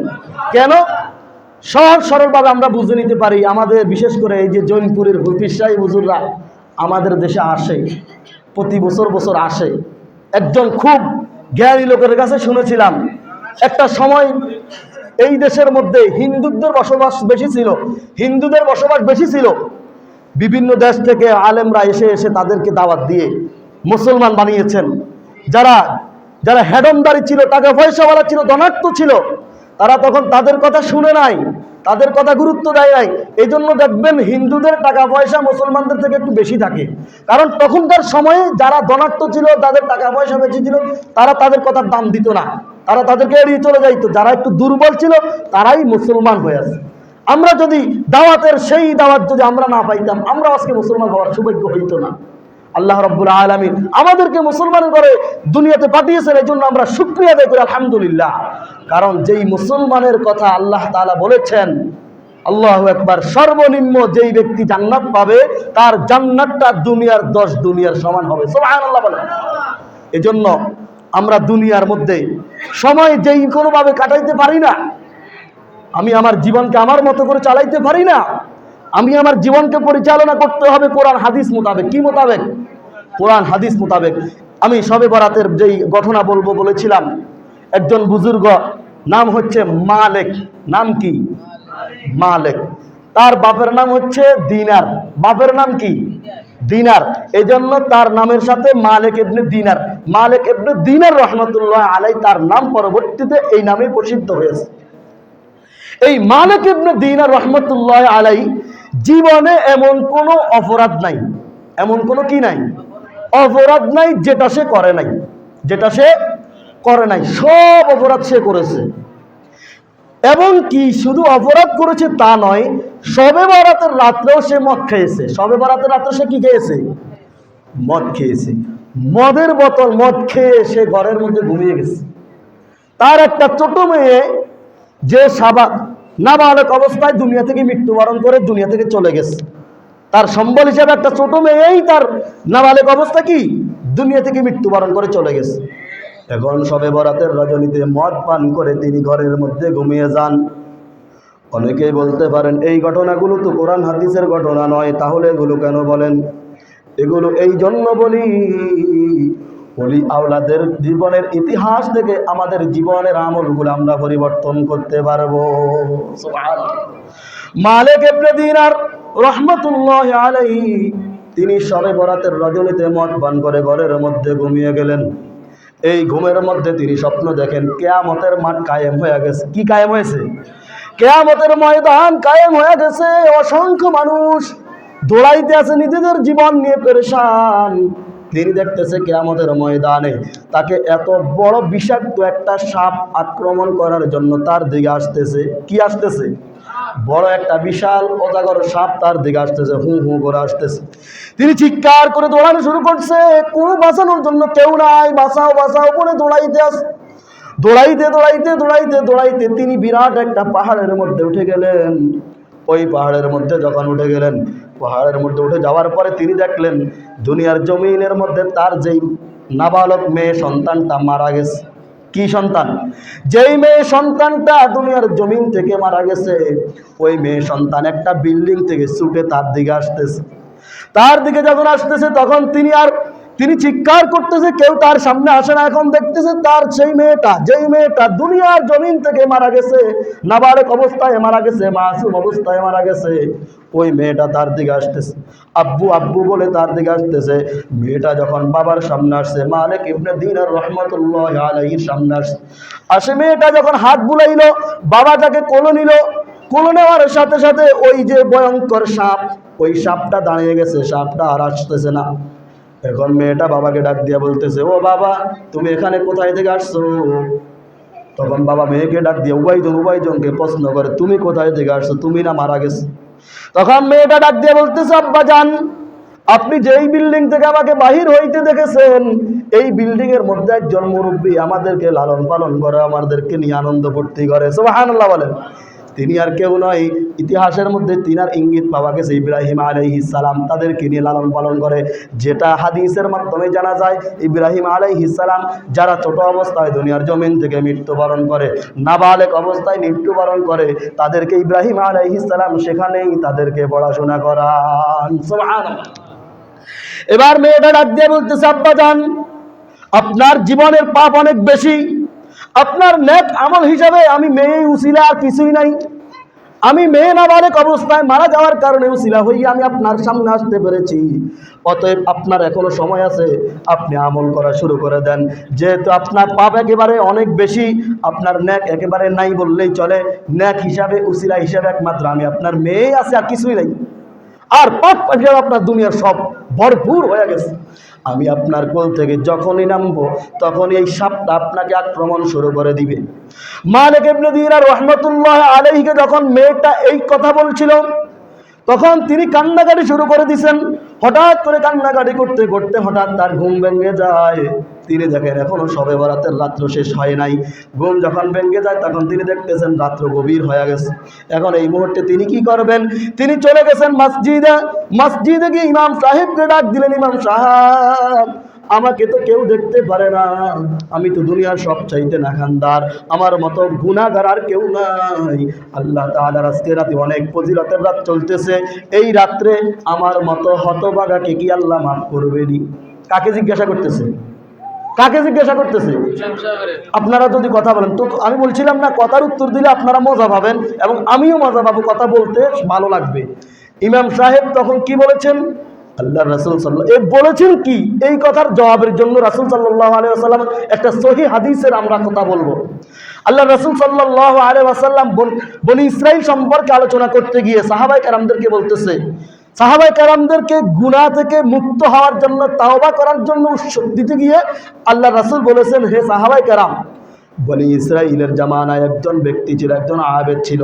কেন? সহজ সরলভাবে আমরা বুঝে নিতে পারি। আমাদের বিশেষ করে এই যে জৈনপুরের হুফিসাই হুজুররা আমাদের দেশে আসে, প্রতি বছর আসে। একজন খুব জ্ঞানী লোকের কাছে শুনেছিলাম, একটা সময় এই দেশের মধ্যে হিন্দুদের বসবাস বেশি ছিল। বিভিন্ন দেশ থেকে আলেমরা এসে তাদেরকে দাওয়াত দিয়ে মুসলমান বানিয়েছেন। যারা হেডমদারি ছিল, টাকা পয়সাওয়ালা ছিল, ধনাঢ্য ছিল, তারা তখন তাদের কথা শুনে নাই, তাদের কথা গুরুত্ব দেয় নাই। এই জন্য দেখবেন হিন্দুদের টাকা পয়সা মুসলমানদের থেকে একটু বেশি থাকে। কারণ তখনকার সময়ে যারা ধনাঢ্য ছিল, যাদের টাকা পয়সা বেশি ছিল, তারা তাদের কথার দাম দিত না, তারা তাদেরকে এড়িয়ে চলে যাইতো। যারা একটু দুর্বল ছিল তারাই মুসলমান হয়ে আছে। আমরা যদি দাওয়াতের সেই দাওয়াত যদি আমরা না পাইতাম, আমরা আজকে মুসলমান হওয়ার সৌভাগ্য হইতো না। আল্লাহ রাব্বুল আলামিন আমাদেরকে মুসলমান করে দুনিয়াতে পাঠিয়েছেন, এই জন্য আমরা শুকরিয়া আদায় করি আলহামদুলিল্লাহ। কারণ যেই মুসলমানের কথা আল্লাহ তাআলা বলেছেন, আল্লাহু আকবার, সর্বনিম্ন যেই ব্যক্তি জান্নাত পাবে তার জান্নাতটা দুনিয়ার 10 দুনিয়ার সমান হবে। সুবহানাল্লাহ বলেন। এজন্য আমরা দুনিয়ার মধ্যে সময় যেই কোনোভাবে কাটাইতে পারি না, আমি আমার জীবনকে আমার মতো করে চালাইতে পারি না। আমি আমার জীবনকে পরিচালনা করতে হবে কোরআন হাদিস মোতাবেক। কি মোতাবেক? কোরআন হাদিস মোতাবেক। আমি শবে বরাতের যেই ঘটনা বলেছিলাম, একজন বুজুর্গ, নাম হচ্ছে মালেক। নাম কি? মালেক। তার বাপের নাম হচ্ছে দিনার। বাপের নাম কি? দিনার, এই জন্য তার নামের সাথে মালিক ইবনে দিনার, মালিক ইবনে দিনার রহমতুল্লাহ আলাই তার নাম পরবর্তীতে এই নামে প্রসিদ্ধ হয়েছে। এই মালিক ইবনে দিনার রহমতুল্লাহ আলাই জীবনে এমন কোনো অপরাধ নাই, এমন কোনো কি নাই, অপরাধ নাই যেটা সে করে নাই, যেটা সে করে নাই, সব অপরাধ সে করেছে। এবং কি শুধু অপরাধ করেছে তা নয়, শবে বরাতের রাত্রেও সে মদ খেয়েছে। শবে বরাতের রাত্রে সে কি খেয়েছে? মদ খেয়েছে। মদের বোতল মদ খেয়ে সে ঘরের মধ্যে ঘুমিয়ে গেছে। তার একটা ছোট মেয়ে যে নাবালক অবস্থায় দুনিয়া থেকে মৃত্যুবরণ করে দুনিয়া থেকে চলে গেছে, তার সম্বল হিসেবে একটা ছোট মেয়েই তার নাবালক অবস্থা কি দুনিয়া থেকে মৃত্যুবরণ করে চলে গেছে। এখন শবে বরাতের রজনীতে মদ পান করে তিনি ঘরের মধ্যে ঘুমিয়ে যান। অনেকেই বলতে পারেন এই ঘটনাগুলো তো কোরআন হাদিসের ঘটনা নয়, তাহলে এগুলো কেন বলেন? এগুলো এই জন্য বলি, ওলি আওলাদের জীবনের ইতিহাস থেকে আমাদের জীবনের আমলগুলো আমরা পরিবর্তন করতে পারবো। সুবহানাল্লাহ। মালিক ইবনে দিনার রহমতুল্লাহ আলাইহি তিনি শবে বরাতের রজনীতে মদ পান করে ঘরের মধ্যে ঘুমিয়ে গেলেন। এই ঘুমের মধ্যে তিনি স্বপ্ন দেখেন কিয়ামতের মাঠ কায়েম হয়ে গেছে। কি কায়েম হয়েছে? কিয়ামতের ময়দান কায়েম হয়ে গেছে। অসংখ্য মানুষ দৌড়াইতে আছে নিজেদের জীবন নিয়ে পেরেশান। তিনি দেখতেছে কিয়ামতের ময়দানে তাকে এত বড় বিষাক্ত একটা সাপ আক্রমণ করার জন্য তার দিকে আসতেছে। কি আসতেছে? বড় একটা বিশাল অজাগর সাপ তার দিকে আসতেছে, হু হু করে আসতেছে। তিনি চিৎকার করে দৌড়ানো শুরু করছে, কোনো বাঁচানোর জন্য কেউ নাই, বাঁচাও বাঁচাও বলে দৌড়াইতে আসে। দৌড়াইতে দৌড়াইতে দৌড়াইতে দৌড়াইতে তিনি বিরাট একটা পাহাড়ের মধ্যে উঠে গেলেন। ওই পাহাড়ের মধ্যে যখন উঠে গেলেন, পাহাড়ের মধ্যে উঠে যাওয়ার পরে তিনি দেখলেন দুনিয়ার জমিনের মধ্যে তার যেই নাবালক মেয়ে সন্তানটা মারা গেছে। কি সন্তান? যেই মেয়ে সন্তানটা দুনিয়ার জমিন থেকে মারা গেছে, ওই মেয়ে সন্তান একটা বিল্ডিং থেকে ছুটে তার দিকে আসতেছে। তার দিকে যখন আসতেছে তখন তিনি চিৎকার করতেছে, কেউ তার সামনে আসে না। এখন দেখতেছে তার সেই মেয়েটা, যেই মেয়েটা দুনিয়ার জমিন থেকে মারা গেছে, নাবালক অবস্থায় মারা গেছে, মাসুম অবস্থায় মারা গেছে, ওই মেয়েটা তার দিকে আসতেছে, আব্বু আব্বু বলে তার দিকে আসতেছে। মেয়েটা যখন বাবার সামনে আসছে, মালিক ইবনে দিনার রহমতুল্লাহ আলাইহির সামনে আসে মেয়েটা যখন হাত বুলাইলো, বাবা তাকে কোলে নিল। কোলে নেওয়ার সাথে সাথে ওই যে ভয়ঙ্কর সাপ, ওই সাপটা দাঁড়িয়ে গেছে, সাপটা আর আসতেছে না। এখন মেয়েটা বাবাকে ডাক দিয়া বলতেছে, ও বাবা, তুমি এখানে কোথায় থেকে আসছো? তখন বাবা মেয়েকে ডাক দিয়ে উভয়জনকে প্রশ্ন করে, তুমি কোথায় থেকে আসছো? তুমি না মারা গেছো? তখন মেয়েটা ডাক দিয়ে বলতেছে, আব্বা জান, আপনি যেই বিল্ডিং থেকে আমাকে বাহির হইতে দেখেছেন, এই বিল্ডিং এর মধ্যে একজন মুরব্বী আমাদেরকে লালন পালন করে, আমাদেরকে নিয়ে আনন্দ ফুর্তি করে। সুবহানাল্লাহ বলেন। তিনি আর কেউ নয়, ইতিহাসের মধ্যে তিনার ইঙ্গিত পাওয়া গেছে ইব্রাহিম আলাইহিস সালাম তাদেরকে নিয়ে লালন পালন করে। যেটা হাদিসের মাধ্যমে জানা যায়, ইব্রাহিম আলাইহিস সালাম যারা ছোট অবস্থায় দুনিয়ার জমিন থেকে মৃত্যুবরণ করে, নাবালেগ অবস্থায় মৃত্যুবরণ করে, তাদেরকে ইব্রাহিম আলাইহিস সালাম সেখানেই তাদেরকে পড়াশোনা করান। সুবহানাল্লাহ। এবার মেয়েটা ডাক দিয়ে বলতেছে, আব্বা জান, আপনার জীবনের পাপ অনেক বেশি, আপনার নেক আমল হিসাবে আমি মেয়ে উসিলা আর কিছুই নাই। আমি মেয়ে নাবালেগ অবস্থায় মারা যাওয়ার কারণে উসিলা হইয়া আমি আপনার সামনে আসতে পেরেছি। অতএব আপনার এখনো সময় আছে, আপনি আমল করা শুরু করে দেন। যেহেতু আপনার পাপ একেবারে অনেক বেশি, আপনার নেক একেবারে নাই বললেই চলে। নেক হিসাবে, উসিলা হিসাবে একমাত্র আমি আপনার মেয়ে আছে, আর কিছুই নাই। আর পাপ আপনার দুনিয়ার সব ভরপুর হয়ে গেছে। আমি আপনার কোল থেকে যখনই নামবো তখনই এই সাপটা আপনাকে আক্রমণ শুরু করে দিবে। মালিক ইবনে দিনার রহমতুল্লাহ আলাইহিকে যখন মেয়েটা এই কথা বলছিল, তখন তিনি কান্নাকাটি শুরু করে দিয়েছেন। হঠাৎ করে কান্নাকাটি করতে করতে হঠাৎ তার ঘুম ভেঙে যায়। তিনি দেখেন এখনো শবে বরাতের রাত্র শেষ হয় নাই। ঘুম যখন ভেঙে যায় তখন তিনি দেখতেছেন রাত্র গভীর হয়ে গেছে। এখন এই মুহূর্তে তিনি কি করবেন? তিনি চলে গেছেন মসজিদে গিয়ে ইমাম সাহেবকে ডাক দিলেন, ইমাম সাহেব, আমাকে তো কেউ দেখতে পারে না, আমি তো দুনিয়ার সব চাইতে নাখানদার, আমার মতো গুনাহগার আর কেউ নাই। আল্লাহ তাআলার আজকে রাতে অনেক ফজিলতের রাত চলতেছে, এই রাত্রে আমার মতো হতভাগাকে কি আল্লাহ মাফ করবেনি? কাকে জিজ্ঞাসা করতেছে? কাকে জিজ্ঞাসা করতেছে? আপনারা যদি কথা বলেন তো, আমি বলছিলাম না, কথার উত্তর দিলে আপনারা মজা পাবেন এবং আমিও মজা পাবো, কথা বলতে ভালো লাগবে। ইমাম সাহেব তখন কি বলেছেন? আল্লাহ রাসূল বলেছেন কি? এই কথার জবাবের জন্য রাসূল সাল্লাল্লাহু আলাইহি ওয়াসাল্লাম একটা সহিহ হাদিসের আমরা কথা বলবো। আল্লাহ রাসূল সাল্লাল্লাহু আলাইহি ওয়াসাল্লাম বনি ইসরাইল সম্পর্কে আলোচনা করতে গিয়ে সাহাবায়ে কেরামদেরকে বলতেছে, সাহাবায়ে কেরামদেরকে গুনাহ থেকে মুক্ত হওয়ার জন্য, তাওবা করার জন্য উৎসাহ দিতে গিয়ে আল্লাহ রাসূল বলেছেন, হে সাহাবায়ে কেরাম, বনি ইসরাইলের জামানায় একজন ব্যক্তি ছিল, একজন আবেদ ছিল,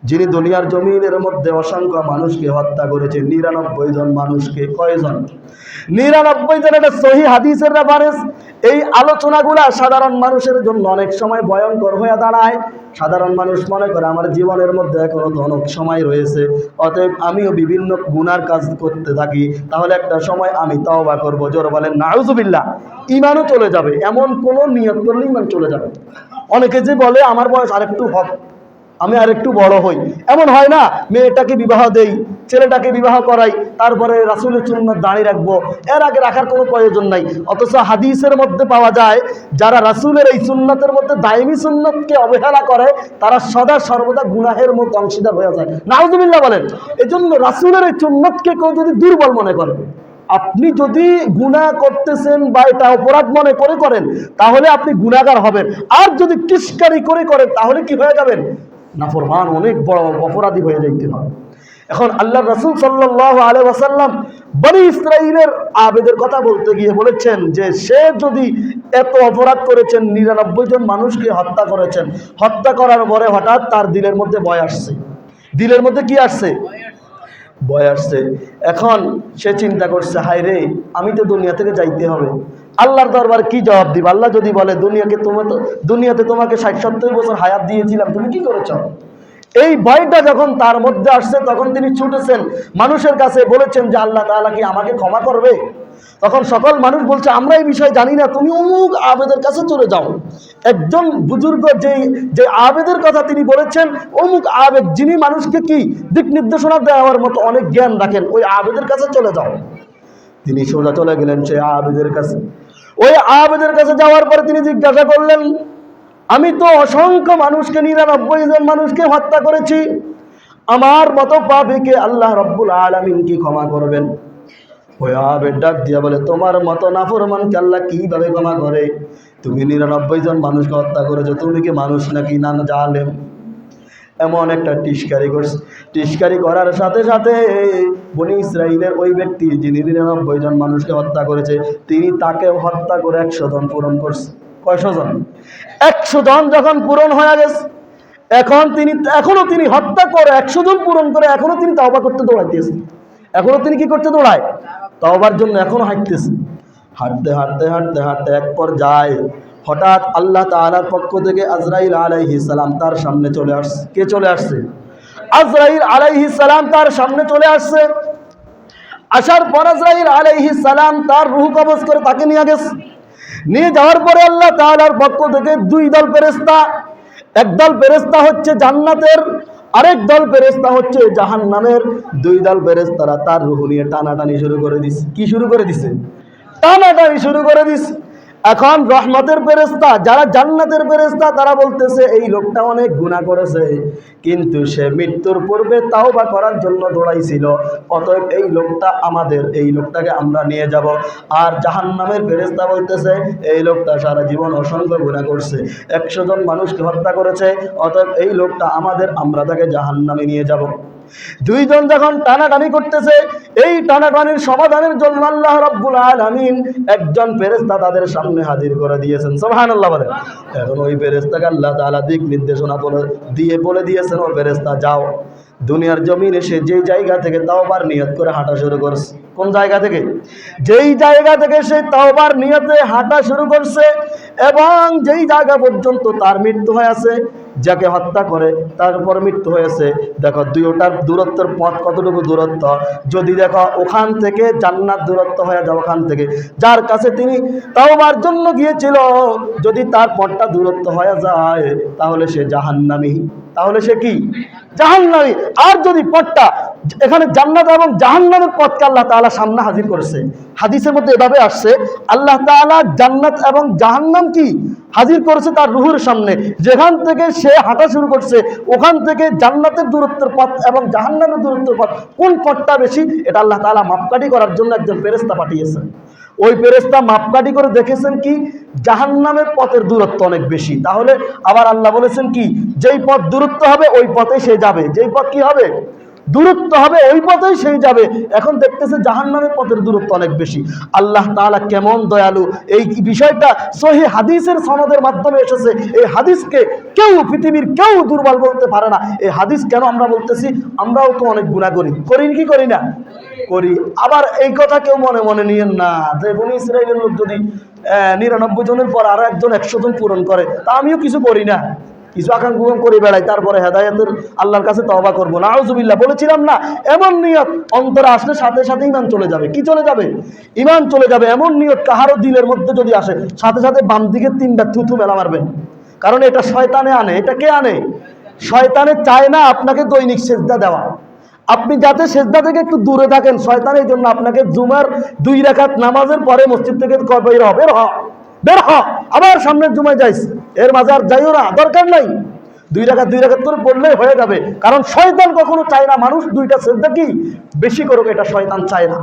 যিনি দুনিয়ার জমিনের মধ্যে অসংখ্য মানুষকে হত্যা করেছে। 99 জন মানুষকে। কয়জন? 99 জন। এটা সহিহ হাদিসের রেফারেন্স। এই আলোচনাগুলা সাধারণ মানুষের জন্য অনেক সময় ভয়ঙ্কর হয়ে দাঁড়ায়। সাধারণ মানুষ মনে করে আমার জীবনের মধ্যে এখনো তো অনেক সময় রয়েছে, অতএব আমিও বিভিন্ন গুনার কাজ করতে থাকি, তাহলে একটা সময় আমি তওবা করব। জোরে বলেন নাউজুবিল্লাহ। ঈমানও চলে যাবে, এমন কোন নিয়ত করলে ঈমান চলে যাবে। অনেকে যে বলে আমার বয়স আরেকটু হোক, আমি আরেকটু বড় হই, এমন হয় না? মেয়েটাকে বিবাহ দেই, ছেলেটাকে বিবাহ করাই, তারপরে রাসূলের সুন্নাত দাঁড়িয়ে রাখবো, এর আগে রাখার কোনো প্রয়োজন নাই। অথচ হাদিসের মধ্যে পাওয়া যায় যারা রাসূলের এই সুন্নাতের মধ্যে দায়মি সুন্নাতকে অবহেলা করে তারা সদা সর্বদা গুনাহের মুখ অংশীদার হয়ে যায়। নাউজুবিল্লাহ বলেন। এজন্য রাসূলের এই সুন্নাতকে কেউ যদি দুর্বল মনে করে, আপনি যদি গুনাহ করতেছেন বা এটা অপরাধ মনে করে করেন, তাহলে আপনি গুনাহগার হবেন। আর যদি টিস্কারি করে করেন, তাহলে কি হয়ে যাবেন? নাফরমান, অনেক বড় অপরাধী হয়ে যাইতে হবে। এখন আল্লাহ রাসূল সাল্লাল্লাহু আলাইহি ওয়াসাল্লাম বনি ইসরাইলের আবেদের কথা বলতে গিয়ে বলেছেন যে সে যদি এত অপরাধ করেছেন, 99 জন মানুষকে হত্যা করেছেন, হত্যা করার পরে হঠাৎ তার দিলের মধ্যে ভয় আসছে। দিলের মধ্যে কি আসছে? ভয় আসছে। এখন সে চিন্তা করছে, হায় রে, আমি তো দুনিয়া থেকে যাইতে হবে, আল্লাহর দরবার কি জবাব দিব? আল্লাহ যদি বলে দুনিয়াতে তোমাকে 60-70 বছর হায়াত দিয়েছিলাম, তুমি কি করেছ? এই ভয়টা যখন তার মধ্যে আসছে, তখন তিনি ছুটেছেন মানুষের কাছে, বলেছেন যে আল্লাহ তাআলা কি আমাকে ক্ষমা করবে? তখন সকল মানুষ বলছে, আমরা এই বিষয়ে জানি না, তুমি অমুক আবেদের কাছে চলে যাও। একজন বুজুর্গ যে আবেদের কথা তিনি বলেছেন, অমুক আবেদ, যিনি মানুষকে কি দিক নির্দেশনা দেওয়ার মতো অনেক জ্ঞান রাখেন, ওই আবেদের কাছে চলে যাও। তিনি সোজা চলে গেলেন সেই আবেদের কাছে। ওই আবেদের কাছে যাওয়ার পরে তিনি জিজ্ঞাসা করলেন, আমি তো অসংখ্য মানুষকে, 99 জন মানুষকে হত্যা করেছি, আমার মতো পাপীকে আল্লাহ রাব্বুল আলামিন কি ক্ষমা করবেন? ওই আবেদ ডাক দিয়া বলে, তোমার মতো নাফরমানকে আল্লাহ কিভাবে ক্ষমা করে? তুমি 99 জন মানুষকে হত্যা করেছো, তুমি কি মানুষ নাকি? না, জালেম। এমন একটা টিস্কারি করছে। টিস্কারি করার সাথে সাথে বনি ইসরাইলের ওই ব্যক্তি যিনি 99 জন মানুষকে হত্যা করেছে, তিনি তাকে হত্যা করে 100 জন পূরণ করছে। কয়শো জন? 100 জন যখন পূরণ হয়ে গেছে, এখনো তিনি হত্যা করে 100 জন পূরণ করে এখনো তিনি তওবা করতে দৌড়াইতেছে। এখনো তিনি কি করতে দৌড়ায়? তওবার জন্য এখনো হাঁটতেছে। হাঁটতে হাঁটতে হাঁটতে হাঁটতে এক পর্যায়ে হঠাৎ আল্লাহ তাআলার পক্ষ থেকে আজরাইল আলাইহিস সালাম তার সামনে চলে আসছে। কে চলে আসছে? আজরাইল আলাইহিস সালাম তার সামনে চলে আসছে। আসার পর আজরাইল আলাইহিস সালাম তার রূহ কবজ করে তাকে নিয়ে গেছে। নিয়ে যাওয়ার পরে আল্লাহ তাআলার পক্ষ থেকে 2 দল ফেরেশতা, একদল ফেরেশতা হচ্ছে জান্নাতের, আরেক দল ফেরেশতা হচ্ছে জাহান্নামের। 2 দল ফেরেশতারা তার রূহ নিয়ে টানাটানি শুরু করে দিছে। কি শুরু করে দিছে? টানাটানি শুরু করে দিছে। এখন রহমতের ফেরেশতা, যারা জান্নাতের ফেরেশতা, তারা বলতেছে এই লোকটা অনেক গুনাহ করেছে, কিন্তু সে মৃত্যুর পূর্বে তাওবা করার জন্য দৌড়াইছিল, অতএব এই লোকটাকে আমরা নিয়ে যাব। আর জাহান্নামের ফেরেশতা বলতেছে এই লোকটা সারা জীবন অসংখ্য গুনাহ করছে, 100 জন মানুষকে হত্যা করেছে, অতএব এই লোকটা আমরা তাকে জাহান্নামে নিয়ে যাব। 2 জন যখন টানাটানি করতেছে, এই টানাটানির সমাধানের জন্য আল্লাহ রাব্বুল আলামিন একজন ফেরেশতা তাদের সামনে হাজির করে দিয়েছেন। সুবহানাল্লাহ বলেন। এখন ওই ফেরেশতাকে আল্লাহ তাআলা দিক নির্দেশনা বলে দিয়েছেন, ও ফেরেশতা যাও, দুনিয়ার জমিনে সে যেই জায়গা থেকে তাওবার নিয়ত করে হাঁটা শুরু করছে। কোন জায়গা থেকে? যেই জায়গা থেকে সে তাওবার নিয়তে হাঁটা শুরু করছে এবং যেই জায়গা পর্যন্ত তার মৃত্যু হয়েছে, যাকে হত্যা করে তারপর মৃত্যু হয়েছে, দেখো দুইটার দূরত্বের পথ কতটুকু দূরত্ব। যদি দেখো ওখান থেকে জান্নাত দূরত্ব হয়ে যায়, ওখান থেকে যার কাছে তিনি তাওবার জন্য গিয়েছিল, যদি তার পথটা দূরত্ব হয়ে যায়, তাহলে সে জাহান্নামী। তাহলে সে কি? জাহান্নামী। আর যদি পথটা, এখানে জান্নাত এবং জাহান্নামের পথকে আল্লাহ তাআলা সামনে হাজির করেছে। হাদিসের মধ্যে এভাবে আসছে, আল্লাহ তাআলা জান্নাত এবং জাহান্নাম কি হাজির করেছে তার রুহের সামনে। যেখান থেকে সে হাঁটা শুরু করছে, ওখান থেকে জান্নাতের দূরত্বের পথ এবং জাহান্নামের দূরত্বের পথ কোন পথটা বেশি, এটা আল্লাহ তাআলা মাপকাঠি করার জন্য একজন ফেরেশতা পাঠিয়েছেন। ওই ফেরেশতা মাপকাঠি করে দেখেছেন কি জাহান্নামের পথের দূরত্ব অনেক বেশি। তাহলে আবার আল্লাহ বলেছেন কি, যেই পথ দূরত্ব হবে ওই পথে সে যাবে, যেই পথ কি হবে দূরত্ব হবে ওই পথেই সেই যাবে। এখন দেখতেছে জাহান্নামের পথের দূরত্ব অনেক বেশি। আল্লাহ তাআলা কেমন দয়ালু, এই বিষয়টা সহিহ হাদিসের সনদের মাধ্যমে এসেছে। এই হাদিসকে কেউ, পৃথিবীর কেউ দুর্বল বলতে পারে না। এই হাদিস কেন আমরা বলতেছি, আমরাও তো অনেক গুনাহ করি, করি কি করি না? করি। আবার এই কথা কেউ মনে মনে নিয়েন না যে বনি ইসরাইলের লোক যদি 99 জনের পর আরো একজন 100 জন পূরণ করে, তা আমিও কিছু করি না, কিছু আকাঙ্ক্ষা করে বেড়াই, তারপরে হেদায়েতের আল্লাহর কাছে তওবা করব। নাউজুবিল্লাহ, বলেছিলাম না, এমন নিয়ত অন্তরে আসলে সাথে সাথে ঈমান চলে যাবে। কি চলে যাবে? ঈমান চলে যাবে। এমন নিয়ত কাহারও দিলের মধ্যে যদি আসে, সাথে সাথে বাম দিকে 3টা থুথু মেলা মারবেন। কারণ এটা শয়তানে আনে। এটা কে আনে? শয়তানে চায় না আপনাকে দৈনিক সেজদা দেওয়া। আপনি যাতে সেজদা থেকে একটু দূরে থাকেন, শয়তান এই জন্য আপনাকে জুমার 2 রাকাত নামাজের পরে মসজিদ থেকে বের হ, বের হ, আবার সামনের জুমায় যাইস, এর মাঝে আর যাইও না, দরকার নাই। 2 রাকাত করে পড়লেই হয়ে যাবে। কারণ শয়তান কখনো চায় না মানুষ 2টা সেজদা কি বেশি করুক, এটা শয়তান চায় না।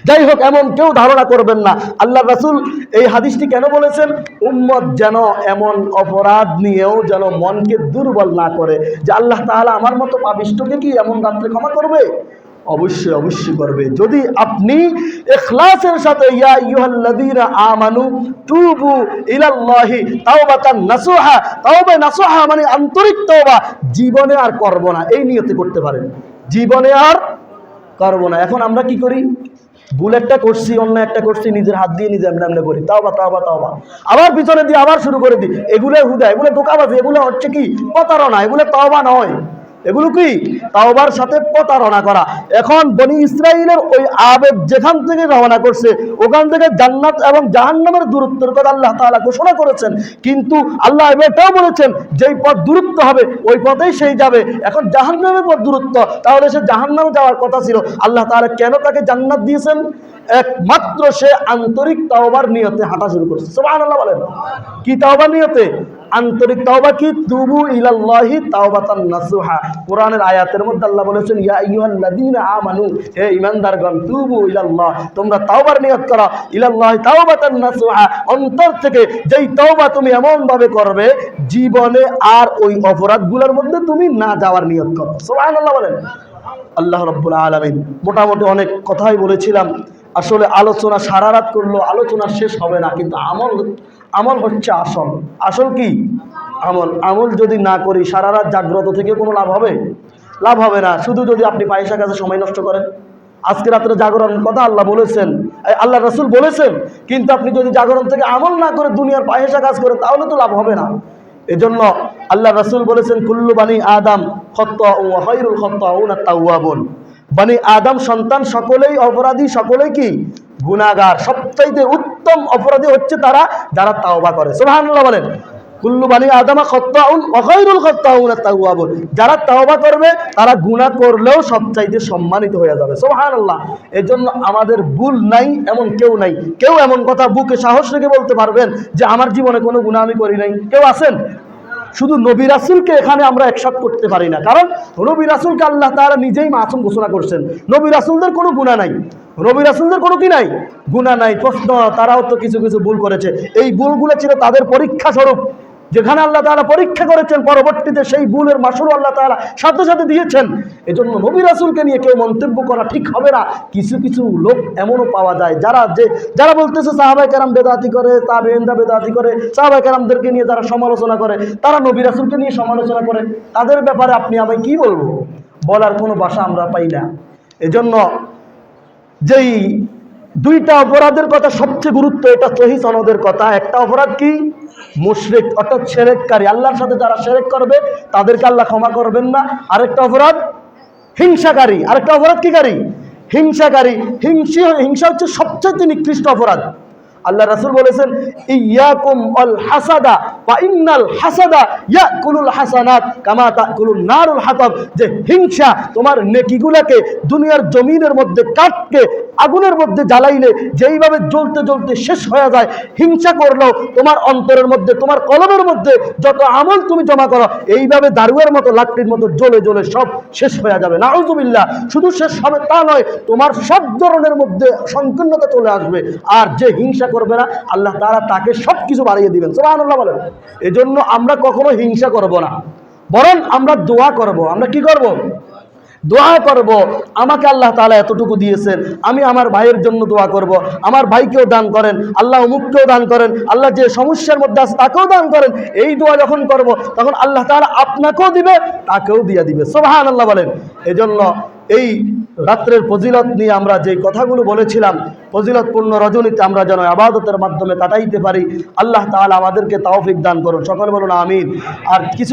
যাই হোক, এমন কেউ ধারণা করবেন না। আল্লাহ রাসূল এই হাদিসটি কেন বলেছেন? উম্মত যেন এমন অপরাধ নিয়েও যেন মনকে দুর্বল না করে যে আল্লাহ তাআলা আমার মতো পাপিষ্ঠকে কি এমন রাত্রে ক্ষমা করবে? অবশ্যই অবশ্যই করবে, যদি আপনি ইখলাসের সাথে ইয়া আইয়ুহাল্লাযীনা আমানু তুবু ইলাল্লাহি তাওবাতান নাসুহা, তাওবা নাসুহা মানে আন্তরিক তওবা, জীবনে আর করব না, এই নিয়তে করতে পারেন, জীবনে আর করব না। এখন আমরা কি করি? ভুল একটা করছি, অন্য একটা করছি, নিজের হাত দিয়ে নিজে এমনি এমনি করি, তাওবা তাওবা তাওবা, আবার পিছনে দিয়ে আবার শুরু করে দিই। এগুলো হুদা, এগুলো ধোঁকাবাজি, এগুলো হচ্ছে কি প্রতারণা, এগুলো তাওবা নয়, এগুলো কি তাওবার সাথে প্রতারণা করা। এখন বনি ইসরাইলের ওই আবেদ যেখান থেকে রওনা করছে, ওখান থেকে জান্নাত এবং জাহান্নামের দূরত্বের কথা আল্লাহ তাআলা ঘোষণা করেছেন। কিন্তু আল্লাহ এটাও বলেছেন যেই পথ দূরত্ব হবে ওই পথেই সেই যাবে। এখন জাহান্নামের পথ দূরত্ব, তাহলে সে জাহান্নামে যাওয়ার কথা ছিল। আল্লাহ তাআলা কেন তাকে জান্নাত দিয়েছেন? একমাত্র সে আন্তরিক তাওবার নিয়তে হাঁটা শুরু করছে। সুবহানাল্লাহ বলেন। কি তাওবার নিয়তে? আন্তরিক তাওবা কি? তুবু ইলাল্লাহি তাওবাতান নাসুহা। কোরআনের আয়াতের মধ্যে আল্লাহ বলেছেন ইয়া আইয়ুহাল্লাযীনা আমানু, হে ঈমানদারগণ, তুবু ইলাল্লাহ, তোমরা তাওবার নিয়ত করো, ইলাল্লাহি তাওবাতান নাসুহা, অন্তর থেকে যেই তাওবা তুমি এমন ভাবে করবে জীবনে আর ওই অপরাধগুলোর মধ্যে তুমি না যাওয়ার নিয়ত করো। সুবহানাল্লাহ বলেন। আল্লাহ রাব্বুল আলামিন। মোটামুটি অনেক কথাই বলেছিলাম, আসলে আলোচনা সারা রাত করলো, আলোচনা শেষ হবে না। কিন্তু আমল হচ্ছে আসল। আসল কি? আমল। আমল যদি না করি সারা রাত জাগ্রত থেকে কোনো লাভ হবে? লাভ হবে না। শুধু যদি আপনি পয়সা কাজে সময় নষ্ট করেন। আজকে রাত্রে জাগরণ কথা আল্লাহ বলেছেন, আল্লাহ রাসূল বলেছেন, কিন্তু আপনি যদি জাগরণ থেকে আমল না করে দুনিয়ার পয়সা কাজ করেন তাহলে তো লাভ হবে না। এজন্য আল্লাহ রাসূল বলেছেন কুল্লু বানি আদম খাত্তাউ ওয়া খায়রুল খাত্তাউনা তাওয়াবুন। বানি আদম সন্তান সকলেই অপরাধী, সকলেই কি গুনাহগার। সবচাইতে উত্তম অপরাধী হচ্ছে তারা যারা তাওবা করে। সুবহানাল্লাহ বলেন। কুল্লু বানি আদম খাত্তাউন ওয়া খায়রুল খাত্তাউনা তাওয়াবুন। যারা তাওবা করবে তারা গুনাহ করলেও সবচাইতে সম্মানিত হয়ে যাবে। সুবহানাল্লাহ। এজন্য আমাদের ভুল নাই এমন কেউ নাই। কেউ এমন কথা বুকে সাহস রেখে বলতে পারবেন যে আমার জীবনে কোনো গুনাহ আমি করি নাই? কেউ আছেন? শুধু নবী রাসূলকে এখানে আমরা একসাথে করতে পারি না, কারণ নবী রাসূলকে আল্লাহ তাআলা নিজেই মাসুম ঘোষণা করছেন। নবী রাসূলদের কোনো গুনাহ নাই, নবী রাসূলদের কোনো কি নাই, গুনাহ নাই। প্রশ্ন, তারাও তো কিছু কিছু ভুল করেছে। এই ভুলগুলো ছিল তাদের পরীক্ষা স্বরূপ, যেখানে আল্লাহ তাআলা পরীক্ষা করেছেন, পরবর্তীতে সেই ভুলের মাসুল আল্লাহ তাআলা সাথে সাথে দিয়েছেন। এজন্য নবী রাসূলকে নিয়ে কেউ মন্তব্য করা ঠিক হবে না। কিছু কিছু লোক এমনও পাওয়া যায় যারা বলতেছে সাহাবায়ে কেরাম বেদাতি করে, তাবেঈনরা বেদাতি করে, সাহাবায়ে কেরামদেরকে নিয়ে যারা সমালোচনা করে, তারা নবী রাসূলকে নিয়ে সমালোচনা করে। তাদের ব্যাপারে আপনি আমি কি বলবো? বলার কোনো ভাষা আমরা পাই না। এজন্য যেই 2টা অপরাধের কথা সবচেয়ে গুরুত্ব, এটা সহিহ সনদের কথা। একটা অপরাধ কি? মুশরিক, অর্থাৎ শিরককারী। আল্লাহর সাথে যারা শিরক করবে তাদেরকে আল্লাহ ক্ষমা করবেন না। আরেকটা অপরাধ হিংসাকারী। আরেকটা অপরাধ কি কারী? হিংসাকারী। হিংসা হচ্ছে সবচেয়ে নিকৃষ্ট অপরাধ। আল্লাহ রাসূল বলেছেন, ইয়াকুম আল হাসাদা ফা ইন্নাল হাসাদা ইয়াকুলুল হাসানাত কামা তাকুলুন নারুল হাতাব, যে হিংসা তোমার নেকিগুলোকে দুনিয়ার জমিনের মধ্যে কাটকে আগুনের মধ্যে জ্বালাইলে যেইভাবে জ্বলতে জ্বলতে শেষ হয়ে যায়, হিংসা করলেও তোমার অন্তরের মধ্যে, তোমার কলমের মধ্যে যত আমল তুমি জমা করো, এইভাবে দারুয়ের মতো লাকড়ির মতো জ্বলে জ্বলে সব শেষ হয়ে যাবে। নাউযুবিল্লাহ। শুধু শেষ হবে তা নয়, তোমার সব ধরনের মধ্যে সংকীর্ণতা চলে আসবে। আর যে হিংসা করবে না, আল্লাহ তাআলা তাকে সব কিছু বাড়িয়ে দিবেন। সুবহানাল্লাহ বলেন। এজন্য আমরা কখনো হিংসা করব না, বরং আমরা দোয়া করব। আমরা কি করব? দোয়া করব, আমাকে আল্লাহ তাআলা এতটুকু দিয়েছেন, আমি আমার ভাইয়ের জন্য দোয়া করব, আমার ভাইকেও দান করেন আল্লাহ, অমুককেও দান করেন আল্লাহ, যে সমস্যার মধ্যে আছে তাকেও দান করেন। এই দোয়া যখন করব, তখন আল্লাহ তাআলা আপনাকেও দিবে, তাকেও দিয়ে দিবে। সুবহানাল্লাহ বলেন। এজন্য এই রাত্রের ফজিলত নিয়ে আমরা যে কথাগুলো বলেছিলাম, ফজিলতপূর্ণ রজনীতে আমরা যেন ইবাদতের মাধ্যমে কাটাইতে পারি, আল্লাহ তাআলা আমাদেরকে তৌফিক দান করুন। সকলে বলুন আমিন। আর কিছু